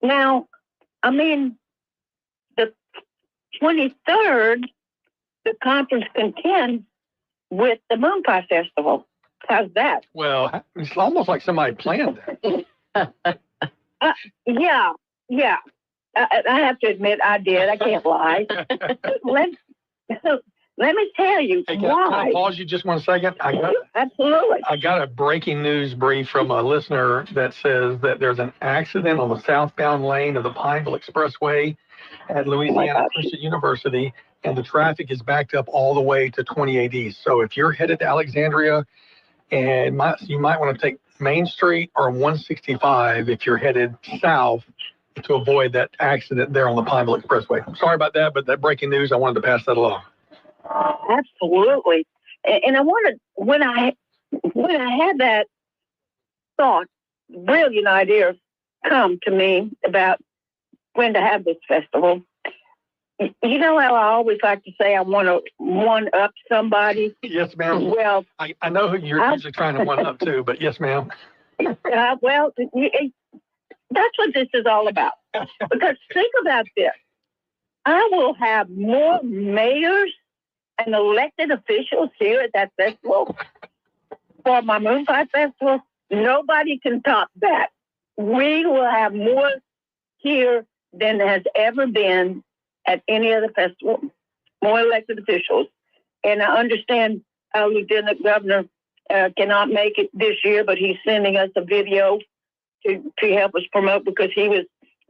Now, I mean, the 23rd, the conference contends with the Moon Pie Festival. How's that? Well, it's almost like somebody planned that. Yeah. I have to admit I did. I can't lie. Let me tell you Hey, why. Can I pause you just 1 second? Absolutely. I got a breaking news brief from a listener that says that there's an accident on the southbound lane of the Pineville Expressway at Louisiana Christian University, and the traffic is backed up all the way to 28 East. So if you're headed to Alexandria, and you might want to take Main Street or 165 if you're headed south to avoid that accident there on the Pineville Expressway. I'm sorry about that, but that breaking news, I wanted to pass that along. Absolutely. And I wanted, when I had that thought, brilliant idea come to me about when to have this festival, You know how I always like to say I want to one-up somebody? Yes, ma'am. Well, I know who you're usually trying to one-up to, but yes, ma'am. Well, that's what this is all about. Because think about this. I will have more mayors and elected officials here at that festival for my Moon Pie Festival. Nobody can top that. We will have more here than has ever been at any other festival, more elected officials. And I understand our Lieutenant Governor cannot make it this year, but he's sending us a video to help us promote, because he was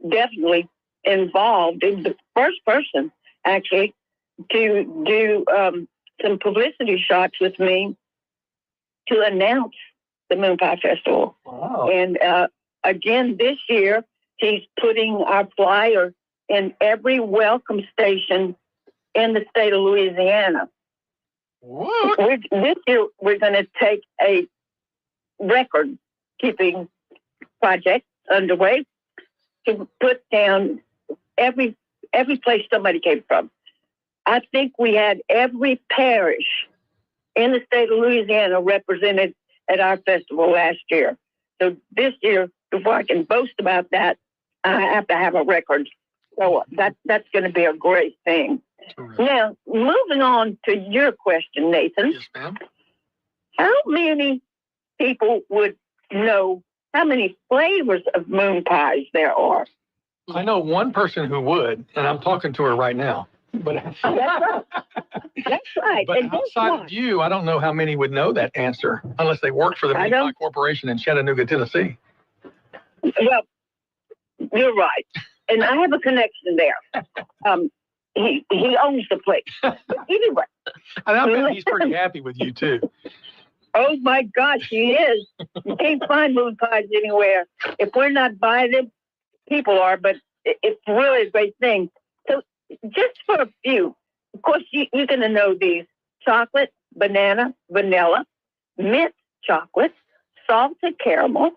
definitely involved in the first person, actually, to do some publicity shots with me to announce the Moon Pie Festival. Wow. And again, this year, he's putting our flyer in every welcome station in the state of Louisiana. This year, we're going to take a record-keeping project underway to put down every place somebody came from. I think we had every parish in the state of Louisiana represented at our festival last year. So this year, before I can boast about that, I have to have a record. So that's going to be a great thing. Now, moving on to your question, Nathan. Yes, ma'am. How many people would know how many flavors of moon pies there are? I know one person who would, and I'm talking to her right now. But that's right. That's right. But outside of you, I don't know how many would know that answer unless they work for the Moon Pie Corporation in Chattanooga, Tennessee. Well, you're right, and I have a connection there. He owns the place. But anyway, and I bet he's pretty happy with you too. Oh my gosh, he is. You can't find moon pies anywhere. If we're not buying them, people are. But it's really a great thing. So just for a few, of course, you're going to know these: chocolate, banana, vanilla, mint chocolate, salted caramel,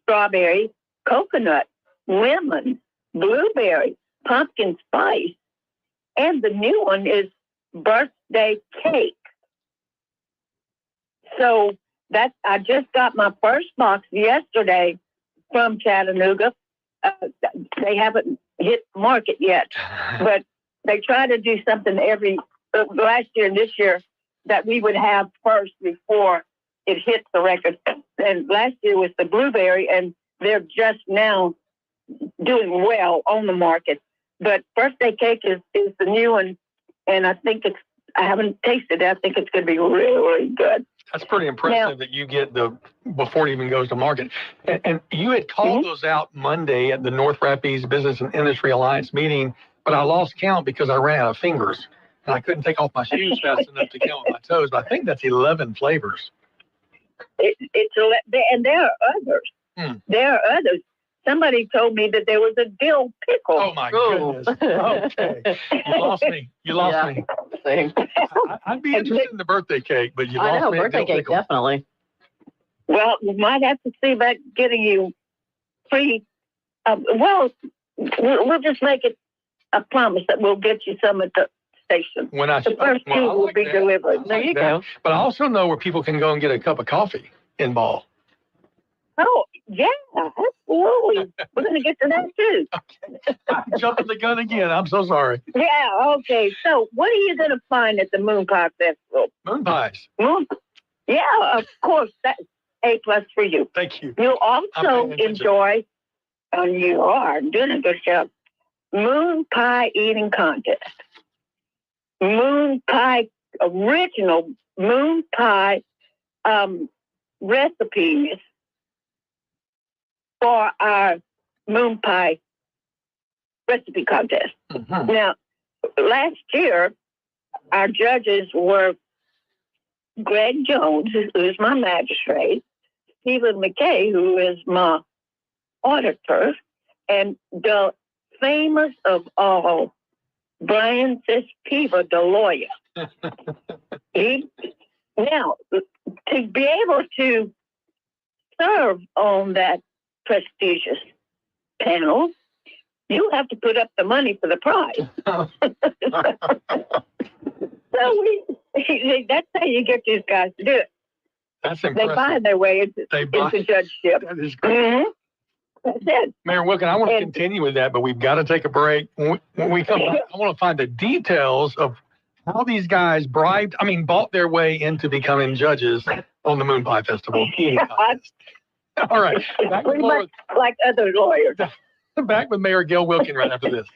strawberry, coconut, lemon, blueberry, pumpkin spice, and the new one is birthday cake. So I just got my first box yesterday from Chattanooga. They haven't hit the market yet, but they try to do something last year and this year that we would have first before it hits the record. And last year was the blueberry, and they're just now doing well on the market. But birthday cake is the new one, and I haven't tasted it. I think it's going to be really, really good. That's pretty impressive that you get before it even goes to market. And you had called those out Monday at the North Rapids Business and Industry Alliance meeting, but I lost count because I ran out of fingers. And I couldn't take off my shoes fast enough to count with my toes. But I think that's 11 flavors. And there are others. There are others. Somebody told me that there was a dill pickle. Oh, my goodness. Okay. You lost me. You lost me. I'd be interested in the birthday cake, but you lost me. Birthday cake, definitely. Well, we might have to see about getting you free. We'll just make it a promise that we'll get you some at the station. The first two will be delivered. There you go. But I also know where people can go and get a cup of coffee in Ball. Oh, yeah, absolutely. We're going to get to that, too. Okay. I'm jumping the gun again. I'm so sorry. Yeah, okay. So what are you going to find at the Moon Pie Festival? Moon pies. Yeah, of course. That's A+ for you. Thank you. You'll also enjoy, and you are doing a good job, Moon Pie Eating Contest. Original Moon Pie recipes for our Moon Pie recipe contest. Now, last year, our judges were Greg Jones, who is my magistrate, Stephen McKay, who is my auditor, and the famous of all, Brian Cispiva, the lawyer. Now, to be able to serve on that prestigious panel, you have to put up the money for the prize. So that's how you get these guys to do it. That's impressive. They buy their way into judgeship. That is great. Mm-hmm. That's it. Mayor Wilking, I want to continue with that, but we've got to take a break. When we come back, I want to find the details of how these guys bought their way into becoming judges on the Moon Pie Festival. All right. Pretty much like other lawyers. Back with Mayor Gail Wilking right after this.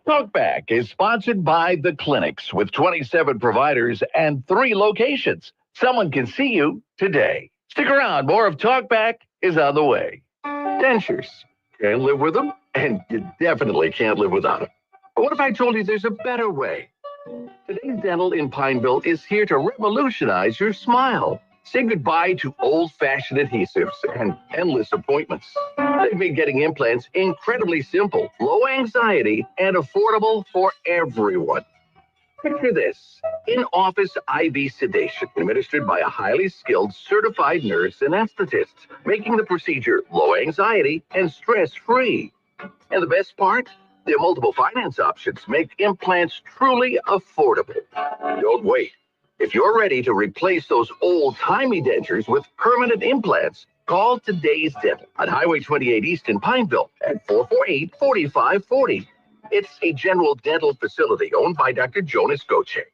Talkback is sponsored by The Clinics with 27 providers and 3 locations. Someone can see you today. Stick around. More of Talkback is on the way. Dentures. Can't live with them, and you definitely can't live without them. But what if I told you there's a better way? Today's Dental in Pineville is here to revolutionize your smile. Say goodbye to old-fashioned adhesives and endless appointments. They've made getting implants incredibly simple, low anxiety, and affordable for everyone. Picture this: in-office IV sedation administered by a highly skilled certified nurse anesthetist, making the procedure low anxiety and stress-free. And the best part? Their multiple finance options make implants truly affordable. Don't wait. If you're ready to replace those old-timey dentures with permanent implants, call Today's Dental on Highway 28 East in Pineville at 448-4540. It's a general dental facility owned by Dr. Jonas Goche.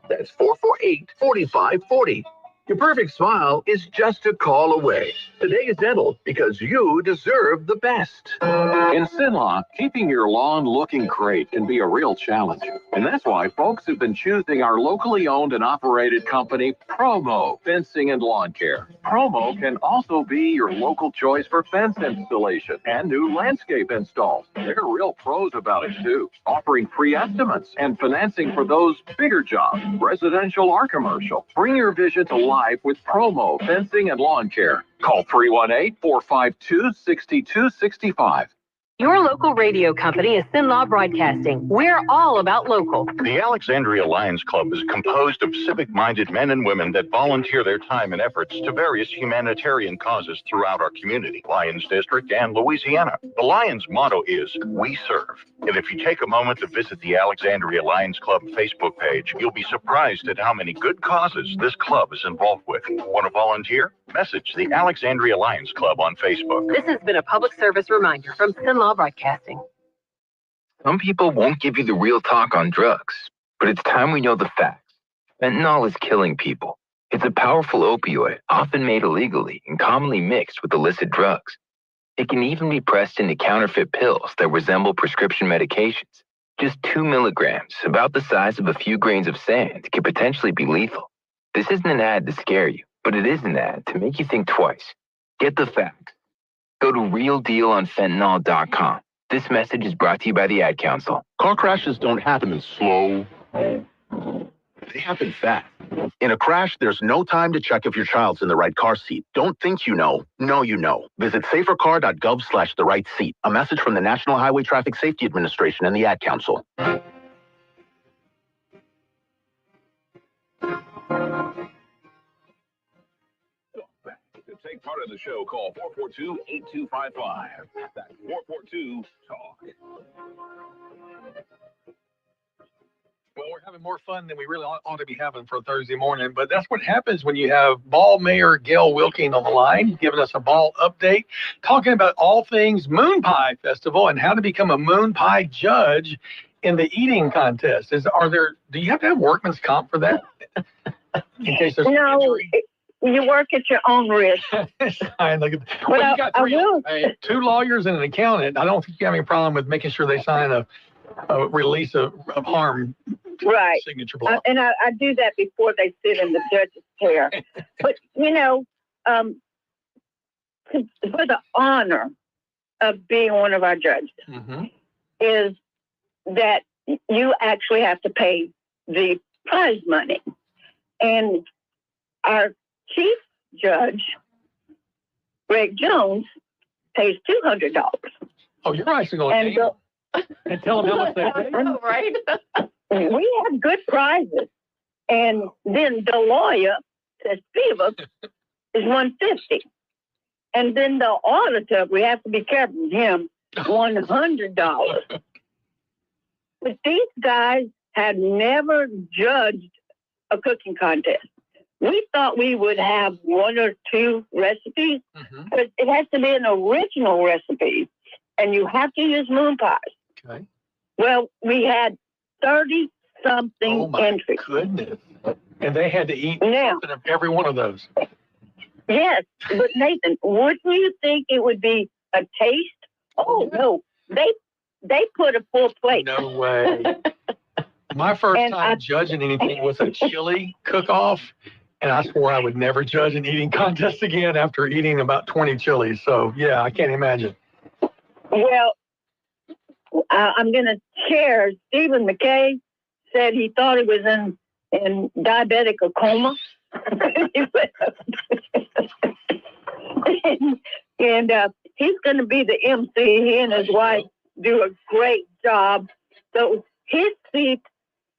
That's 448-4540. Your perfect smile is just a call away. Today's Dental, because you deserve the best. In Sinlaw, keeping your lawn looking great can be a real challenge. And that's why folks have been choosing our locally owned and operated company, Promo Fencing and Lawn Care. Promo can also be your local choice for fence installation and new landscape installs. They're real pros about it too, offering free estimates and financing for those bigger jobs, residential or commercial. Bring your vision to life with Promo Fencing and Lawn Care. Call 318-452-6265. Your local radio company is Sinlaw Broadcasting. We're all about local. The Alexandria Lions Club is composed of civic-minded men and women that volunteer their time and efforts to various humanitarian causes throughout our community, Lions District, and Louisiana. The Lions motto is, "We serve." And if you take a moment to visit the Alexandria Lions Club Facebook page, you'll be surprised at how many good causes this club is involved with. Want to volunteer? Message the Alexandria Lions Club on Facebook. This has been a public service reminder from Sinlaw Broadcasting. Some people won't give you the real talk on drugs, but it's time we know the facts. Fentanyl is killing people. It's a powerful opioid, often made illegally and commonly mixed with illicit drugs. It can even be pressed into counterfeit pills that resemble prescription medications. Just 2 milligrams, about the size of a few grains of sand, can potentially be lethal. This isn't an ad to scare you, but it is an ad to make you think twice. Get the facts. Go to realdealonfentanyl.com. This message is brought to you by the Ad Council. Car crashes don't happen in slow. They happen fast. In a crash, there's no time to check if your child's in the right car seat. Don't think you know. Know you know. Visit safercar.gov/the right seat. A message from the National Highway Traffic Safety Administration and the Ad Council. To take part of the show, call 442-8255. That's 442-TALK. Well, we're having more fun than we really ought to be having for Thursday morning, but that's what happens when you have Ball Mayor Gail Wilking on the line, giving us a ball update, talking about all things Moon Pie Festival and how to become a Moon Pie judge in the eating contest. Do you have to have workman's comp for that? In case there's injury? You work at your own risk. Well, you got two lawyers and an accountant. I don't think you have any problem with making sure they sign a release of harm signature block. And I do that before they sit in the judge's chair. But, for the honor of being one of our judges is that you actually have to pay the prize money. And our chief judge, Greg Jones, pays $200. Oh, you're actually going to and tell them how much they pay? Right? We have good prizes. And then the lawyer, Spiva, is $150. And then the auditor, we have to be careful with him, $100. But these guys had never judged a cooking contest. We thought we would have one or two recipes, but it has to be an original recipe, and you have to use moon pies. Okay. Well, we had 30-something entries. Goodness. And they had to eat now, something of every one of those. Yes, but Nathan, wouldn't you think it would be a taste? Oh, no. They put a full plate. No way. My first time judging anything was a chili cook-off, and I swore I would never judge an eating contest again after eating about 20 chilies. So, yeah, I can't imagine. Well, I'm going to share. Stephen McKay said he thought he was in diabetic coma. and he's going to be the MC. He and his wife do a great job. So his seat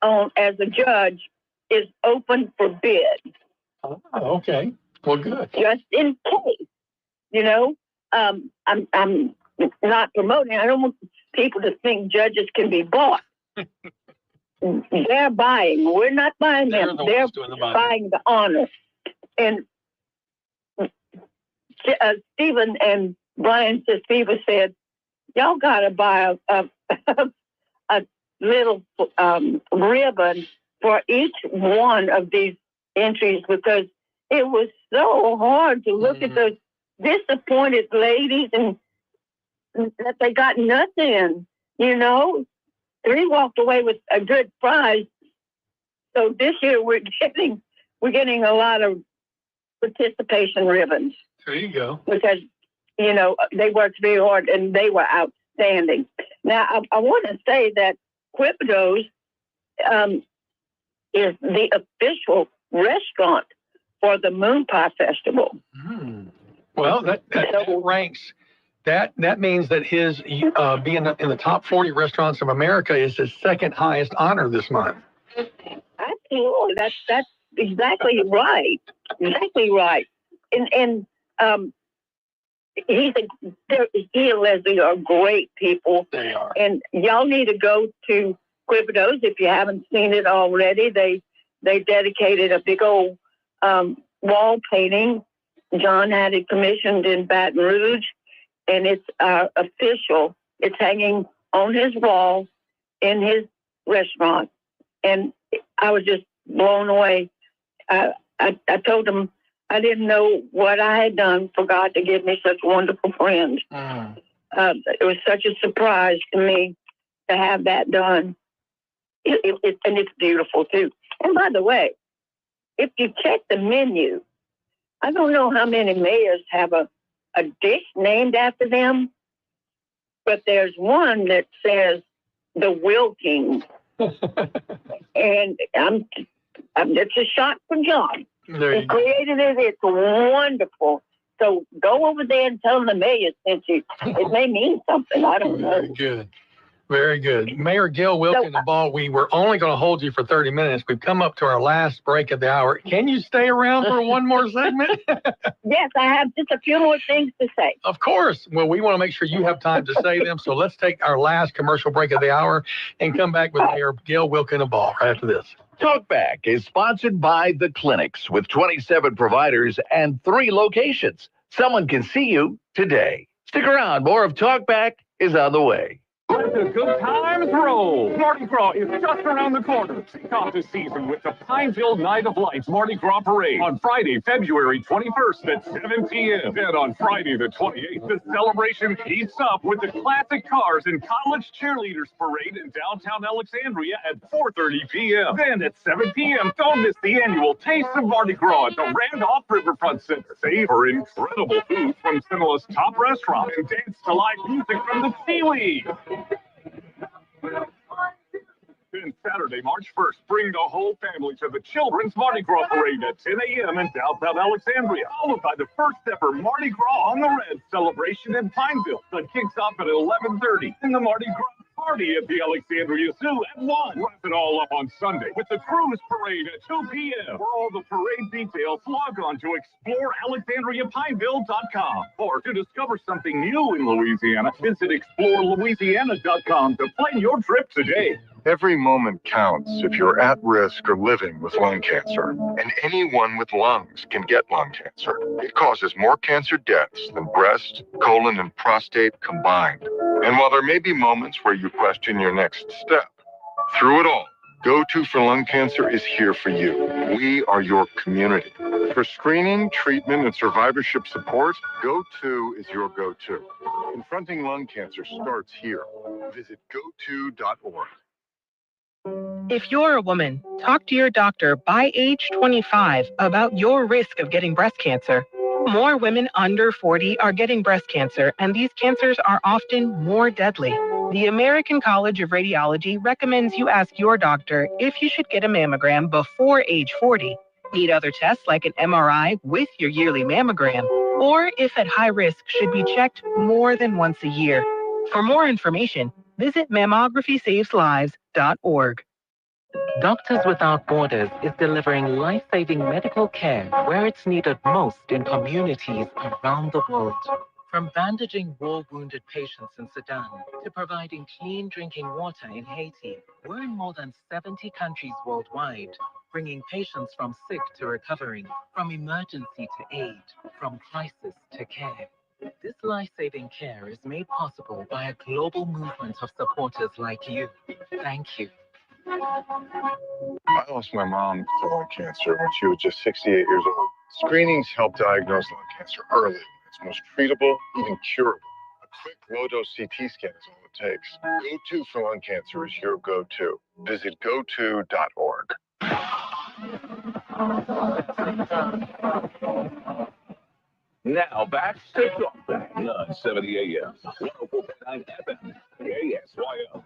as a judge is open for bid. Oh, okay. Well, good. Just in case, I'm not promoting. I don't want people to think judges can be bought. They're buying. We're not buying them. They're buying the honor. And Stephen and Brian Sativa said, y'all got to buy a little ribbon for each one of these entries because it was so hard to look at those disappointed ladies and that they got nothing, 3 walked away with a good prize. So this year we're getting a lot of participation ribbons. There you go. Because, they worked very hard and they were outstanding. Now, I want to say that Quipido's is the official restaurant for the Moon Pie Festival. Well, that ranks. That means that his being in the top 40 restaurants of America is his second highest honor this month. Absolutely, that's exactly right. Exactly right. And he and Leslie are great people. They are. And y'all need to go to Quipido's if you haven't seen it already. They dedicated a big old wall painting. John had it commissioned in Baton Rouge. And it's official. It's hanging on his wall in his restaurant. And I was just blown away. I told him I didn't know what I had done for God to give me such wonderful friends. It was such a surprise to me to have that done. And it's beautiful, too. And by the way, if you check the menu, I don't know how many mayors have a dish named after them, but there's one that says the Wilking, and it's a shot for John. He created it. It's wonderful. So go over there and tell them the mayor sent you. It may mean something. I don't know. Very good. Very good. Mayor Gail Wilking and Ball, we were only going to hold you for 30 minutes. We've come up to our last break of the hour. Can you stay around for one more segment? Yes, I have just a few more things to say. Of course. Well, we want to make sure you have time to say them. So let's take our last commercial break of the hour and come back with Mayor Gail Wilking and Ball right after this. Talkback is sponsored by The Clinics with 27 providers and 3 locations. Someone can see you today. Stick around. More of Talkback is on the way. Let the good times roll. Mardi Gras is just around the corner. Kick off the season with the Pineville Night of Lights Mardi Gras Parade on Friday, February 21st at 7 p.m. Then on Friday the 28th, the celebration heats up with the Classic Cars and College Cheerleaders Parade in downtown Alexandria at 4:30 p.m. Then at 7 p.m., don't miss the annual Taste of Mardi Gras at the Randolph Riverfront Center. Savor incredible food from Cinella's top restaurant and dance to live music from the Seaweed. Then Saturday, March 1st, bring the whole family to the Children's Mardi Gras Parade at 10 a.m. in downtown Alexandria, followed by the first ever Mardi Gras on the Red celebration in Pineville that kicks off at 11:30 in the Mardi Gras Party at the Alexandria Zoo at 1. Wrap it all up on Sunday with the Cruise Parade at 2 p.m. For all the parade details, log on to explorealexandriapineville.com. Or to discover something new in Louisiana, visit explorelouisiana.com to plan your trip today. Every moment counts if you're at risk or living with lung cancer. And anyone with lungs can get lung cancer. It causes more cancer deaths than breast, colon, and prostate combined. And while there may be moments where you question your next step, through it all, Go-To for Lung Cancer is here for you. We are your community. For screening, treatment, and survivorship support, Go-To is your go-to. Confronting lung cancer starts here. Visit goto.org. If you're a woman, talk to your doctor by age 25 about your risk of getting breast cancer. More women under 40 are getting breast cancer, and these cancers are often more deadly. The American College of Radiology recommends you ask your doctor if you should get a mammogram before age 40. Need other tests like an MRI with your yearly mammogram, or if at high risk, should be checked more than once a year. For more information, visit mammographysavesliveslives.org. Doctors Without Borders is delivering life-saving medical care where it's needed most in communities around the world. From bandaging war-wounded patients in Sudan to providing clean drinking water in Haiti, we're in more than 70 countries worldwide, bringing patients from sick to recovering, from emergency to aid, from crisis to care. This life-saving care is made possible by a global movement of supporters like you. Thank you. I lost my mom to lung cancer when she was just 68 years old. Screenings help diagnose lung cancer early. It's most treatable, even curable. A quick low-dose CT scan is all it takes. Go-To for Lung Cancer is your go-to. Visit goto.org. Now back to Talkback, 970 AM, 104.9 FM, KSYL.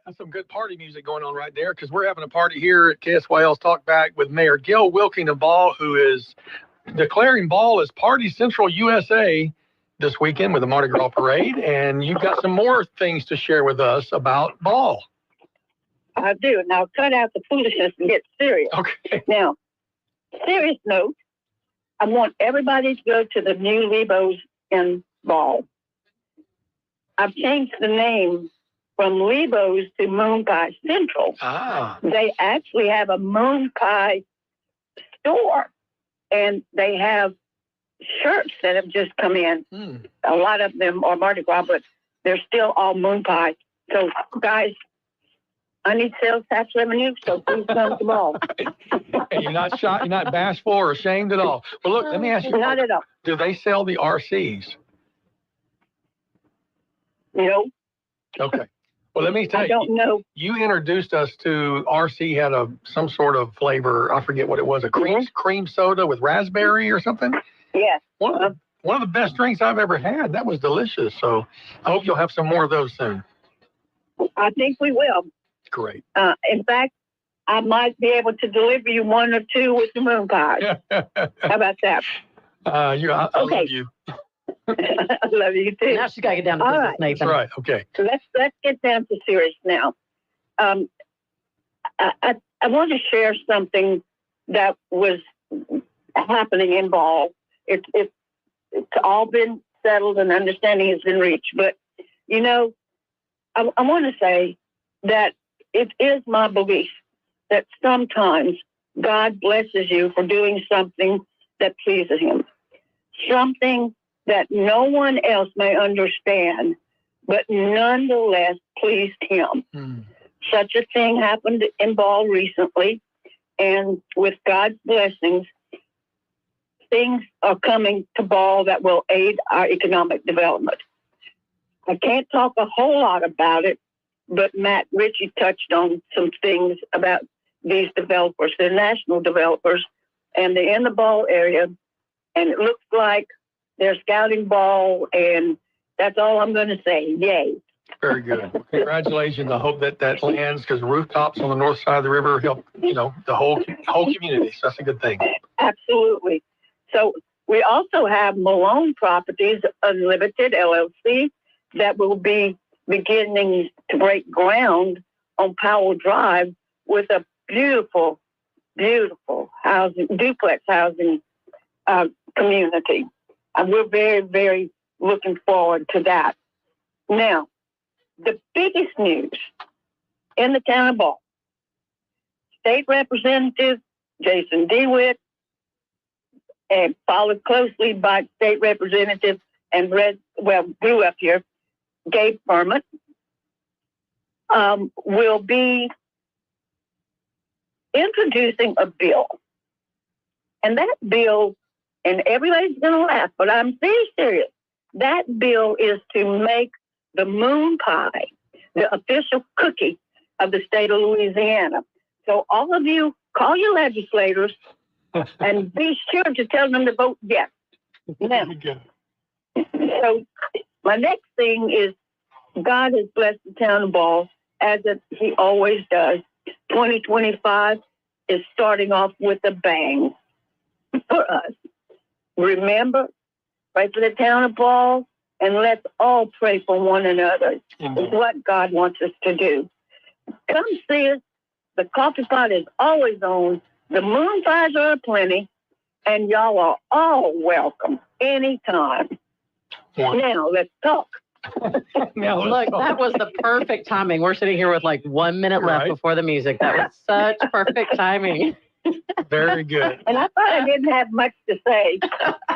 That's some good party music going on right there, because we're having a party here at KSYL's Talkback with Mayor Gil Wilking of Ball, who is declaring Ball as Party Central USA this weekend with the Mardi Gras Parade. And you've got some more things to share with us about Ball. I do. Now cut out the foolishness and get serious. Okay. Now, serious note, I want everybody to go to the new Lebos in Ball. I've changed the name from Lebos to Moon Pie Central. Ah. They actually have a Moon Pie store, and they have shirts that have just come in. A lot of them are Mardi Gras, but they're still all Moon Pie. So, guys, I need sales tax revenue, so please come to Ball. And you're not shy, you're not bashful or ashamed at all. Well, look, let me ask you. Not at all. Do they sell the RCs? No. Okay. Well, let me tell you. I don't know. You introduced us to RC had some sort of flavor. I forget what it was. A cream soda with raspberry or something. Yes. One of the best drinks I've ever had. That was delicious. So I hope you'll have some more of those soon. I think we will. Great. In fact, I might be able to deliver you one or two with the moon pie. How about that? I love you. I love you too. Now she's got to get down to business, Nathan. That's right. Okay. So let's get down to serious now. I want to share something that was happening in Ball. It's all been settled and understanding has been reached. But you know, I want to say that it is my belief that sometimes God blesses you for doing something that pleases Him, something that no one else may understand, but nonetheless pleased Him. Such a thing happened in Ball recently, and with God's blessings, things are coming to Ball that will aid our economic development. I can't talk a whole lot about it, but Matt Ritchie touched on some things about these developers. They're national developers, and they're in the Ball area, and it looks like they're scouting Ball, and that's all I'm going to say. Yay. Very good. Congratulations. I hope that lands, because rooftops on the north side of the river help, the whole community. So that's a good thing. Absolutely. So We also have Malone Properties Unlimited, LLC, that will be beginning to break ground on Powell Drive with a beautiful, beautiful duplex housing community. And we're very, very looking forward to that. Now, the biggest news in the town of Ball, State Representative Jason DeWitt, and followed closely by State Representative and grew up here, Gabe Furman, will be introducing a bill. And that bill, and everybody's going to laugh, but I'm very serious. That bill is to make the moon pie the official cookie of the state of Louisiana. So all of you, call your legislators and be sure to tell them to vote yes. Now, so my next thing is God has blessed the town of Ball as he always does. 2025 is starting off with a bang for us. Remember, pray for the town of Ball, and let's all pray for one another. It's what God wants us to do. Come see us. The coffee pot is always on. The moon pies are aplenty, and y'all are all welcome anytime. Now, let's talk. Now, look, that was the perfect timing. We're sitting here with like 1 minute left before the music. That was such perfect timing. Very good. And I thought I didn't have much to say.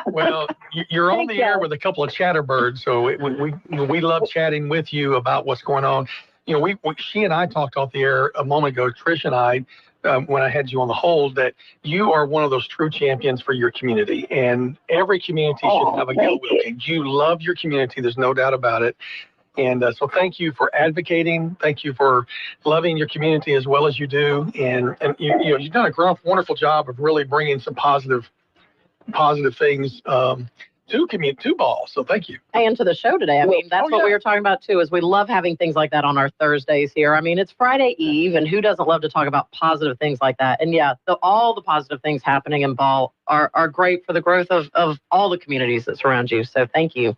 Well, you're on the air with a couple of chatterbirds, so we love chatting with you about what's going on. You know, she and I talked off the air a moment ago, Trish and I, when I had you on the hold, that you are one of those true champions for your community, and every community should have a Go Wilking. You love your community. There's no doubt about it. And so thank you for advocating. Thank you for loving your community as well as you do. And you've done a wonderful job of really bringing some positive things to Ball. So thank you. And to the show today. I mean, that's what we were talking about too, is we love having things like that on our Thursdays here. I mean, it's Friday Eve, and who doesn't love to talk about positive things like that? And yeah, all the positive things happening in Ball are great for the growth of all the communities that surround you. So thank you.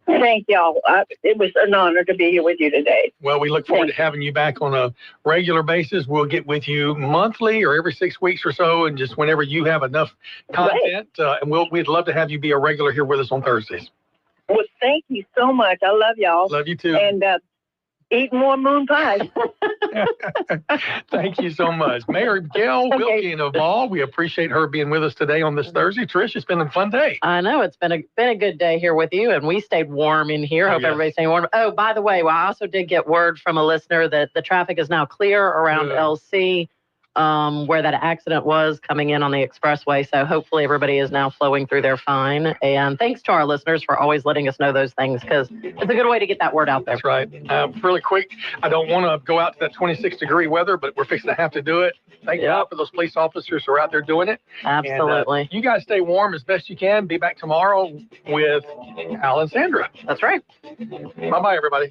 Thank y'all. It was an honor to be here with you today. Well, we look forward to having you back on a regular basis. We'll get with you monthly or every 6 weeks or so, and just whenever you have enough content. And we'd love to have you be a regular here with us on Thursdays. Well, thank you so much. I love y'all. Love you too. And eat more moon pies. Thank you so much. Mayor Gail Wilking of Ball, we appreciate her being with us today on this Thursday. Trish, it's been a fun day. I know. It's been a good day here with you, and we stayed warm in here. Hope everybody's staying warm. Oh, by the way, I also did get word from a listener that the traffic is now clear around LC, where that accident was coming in on the expressway. So hopefully everybody is now flowing through there fine. And thanks to our listeners for always letting us know those things, because it's a good way to get that word out there. That's right. Really quick, I don't want to go out to that 26-degree weather, but we're fixing to have to do it. Thank God for those police officers who are out there doing it. Absolutely. And, you guys stay warm as best you can. Be back tomorrow with Al and Sandra. That's right. Bye-bye, everybody.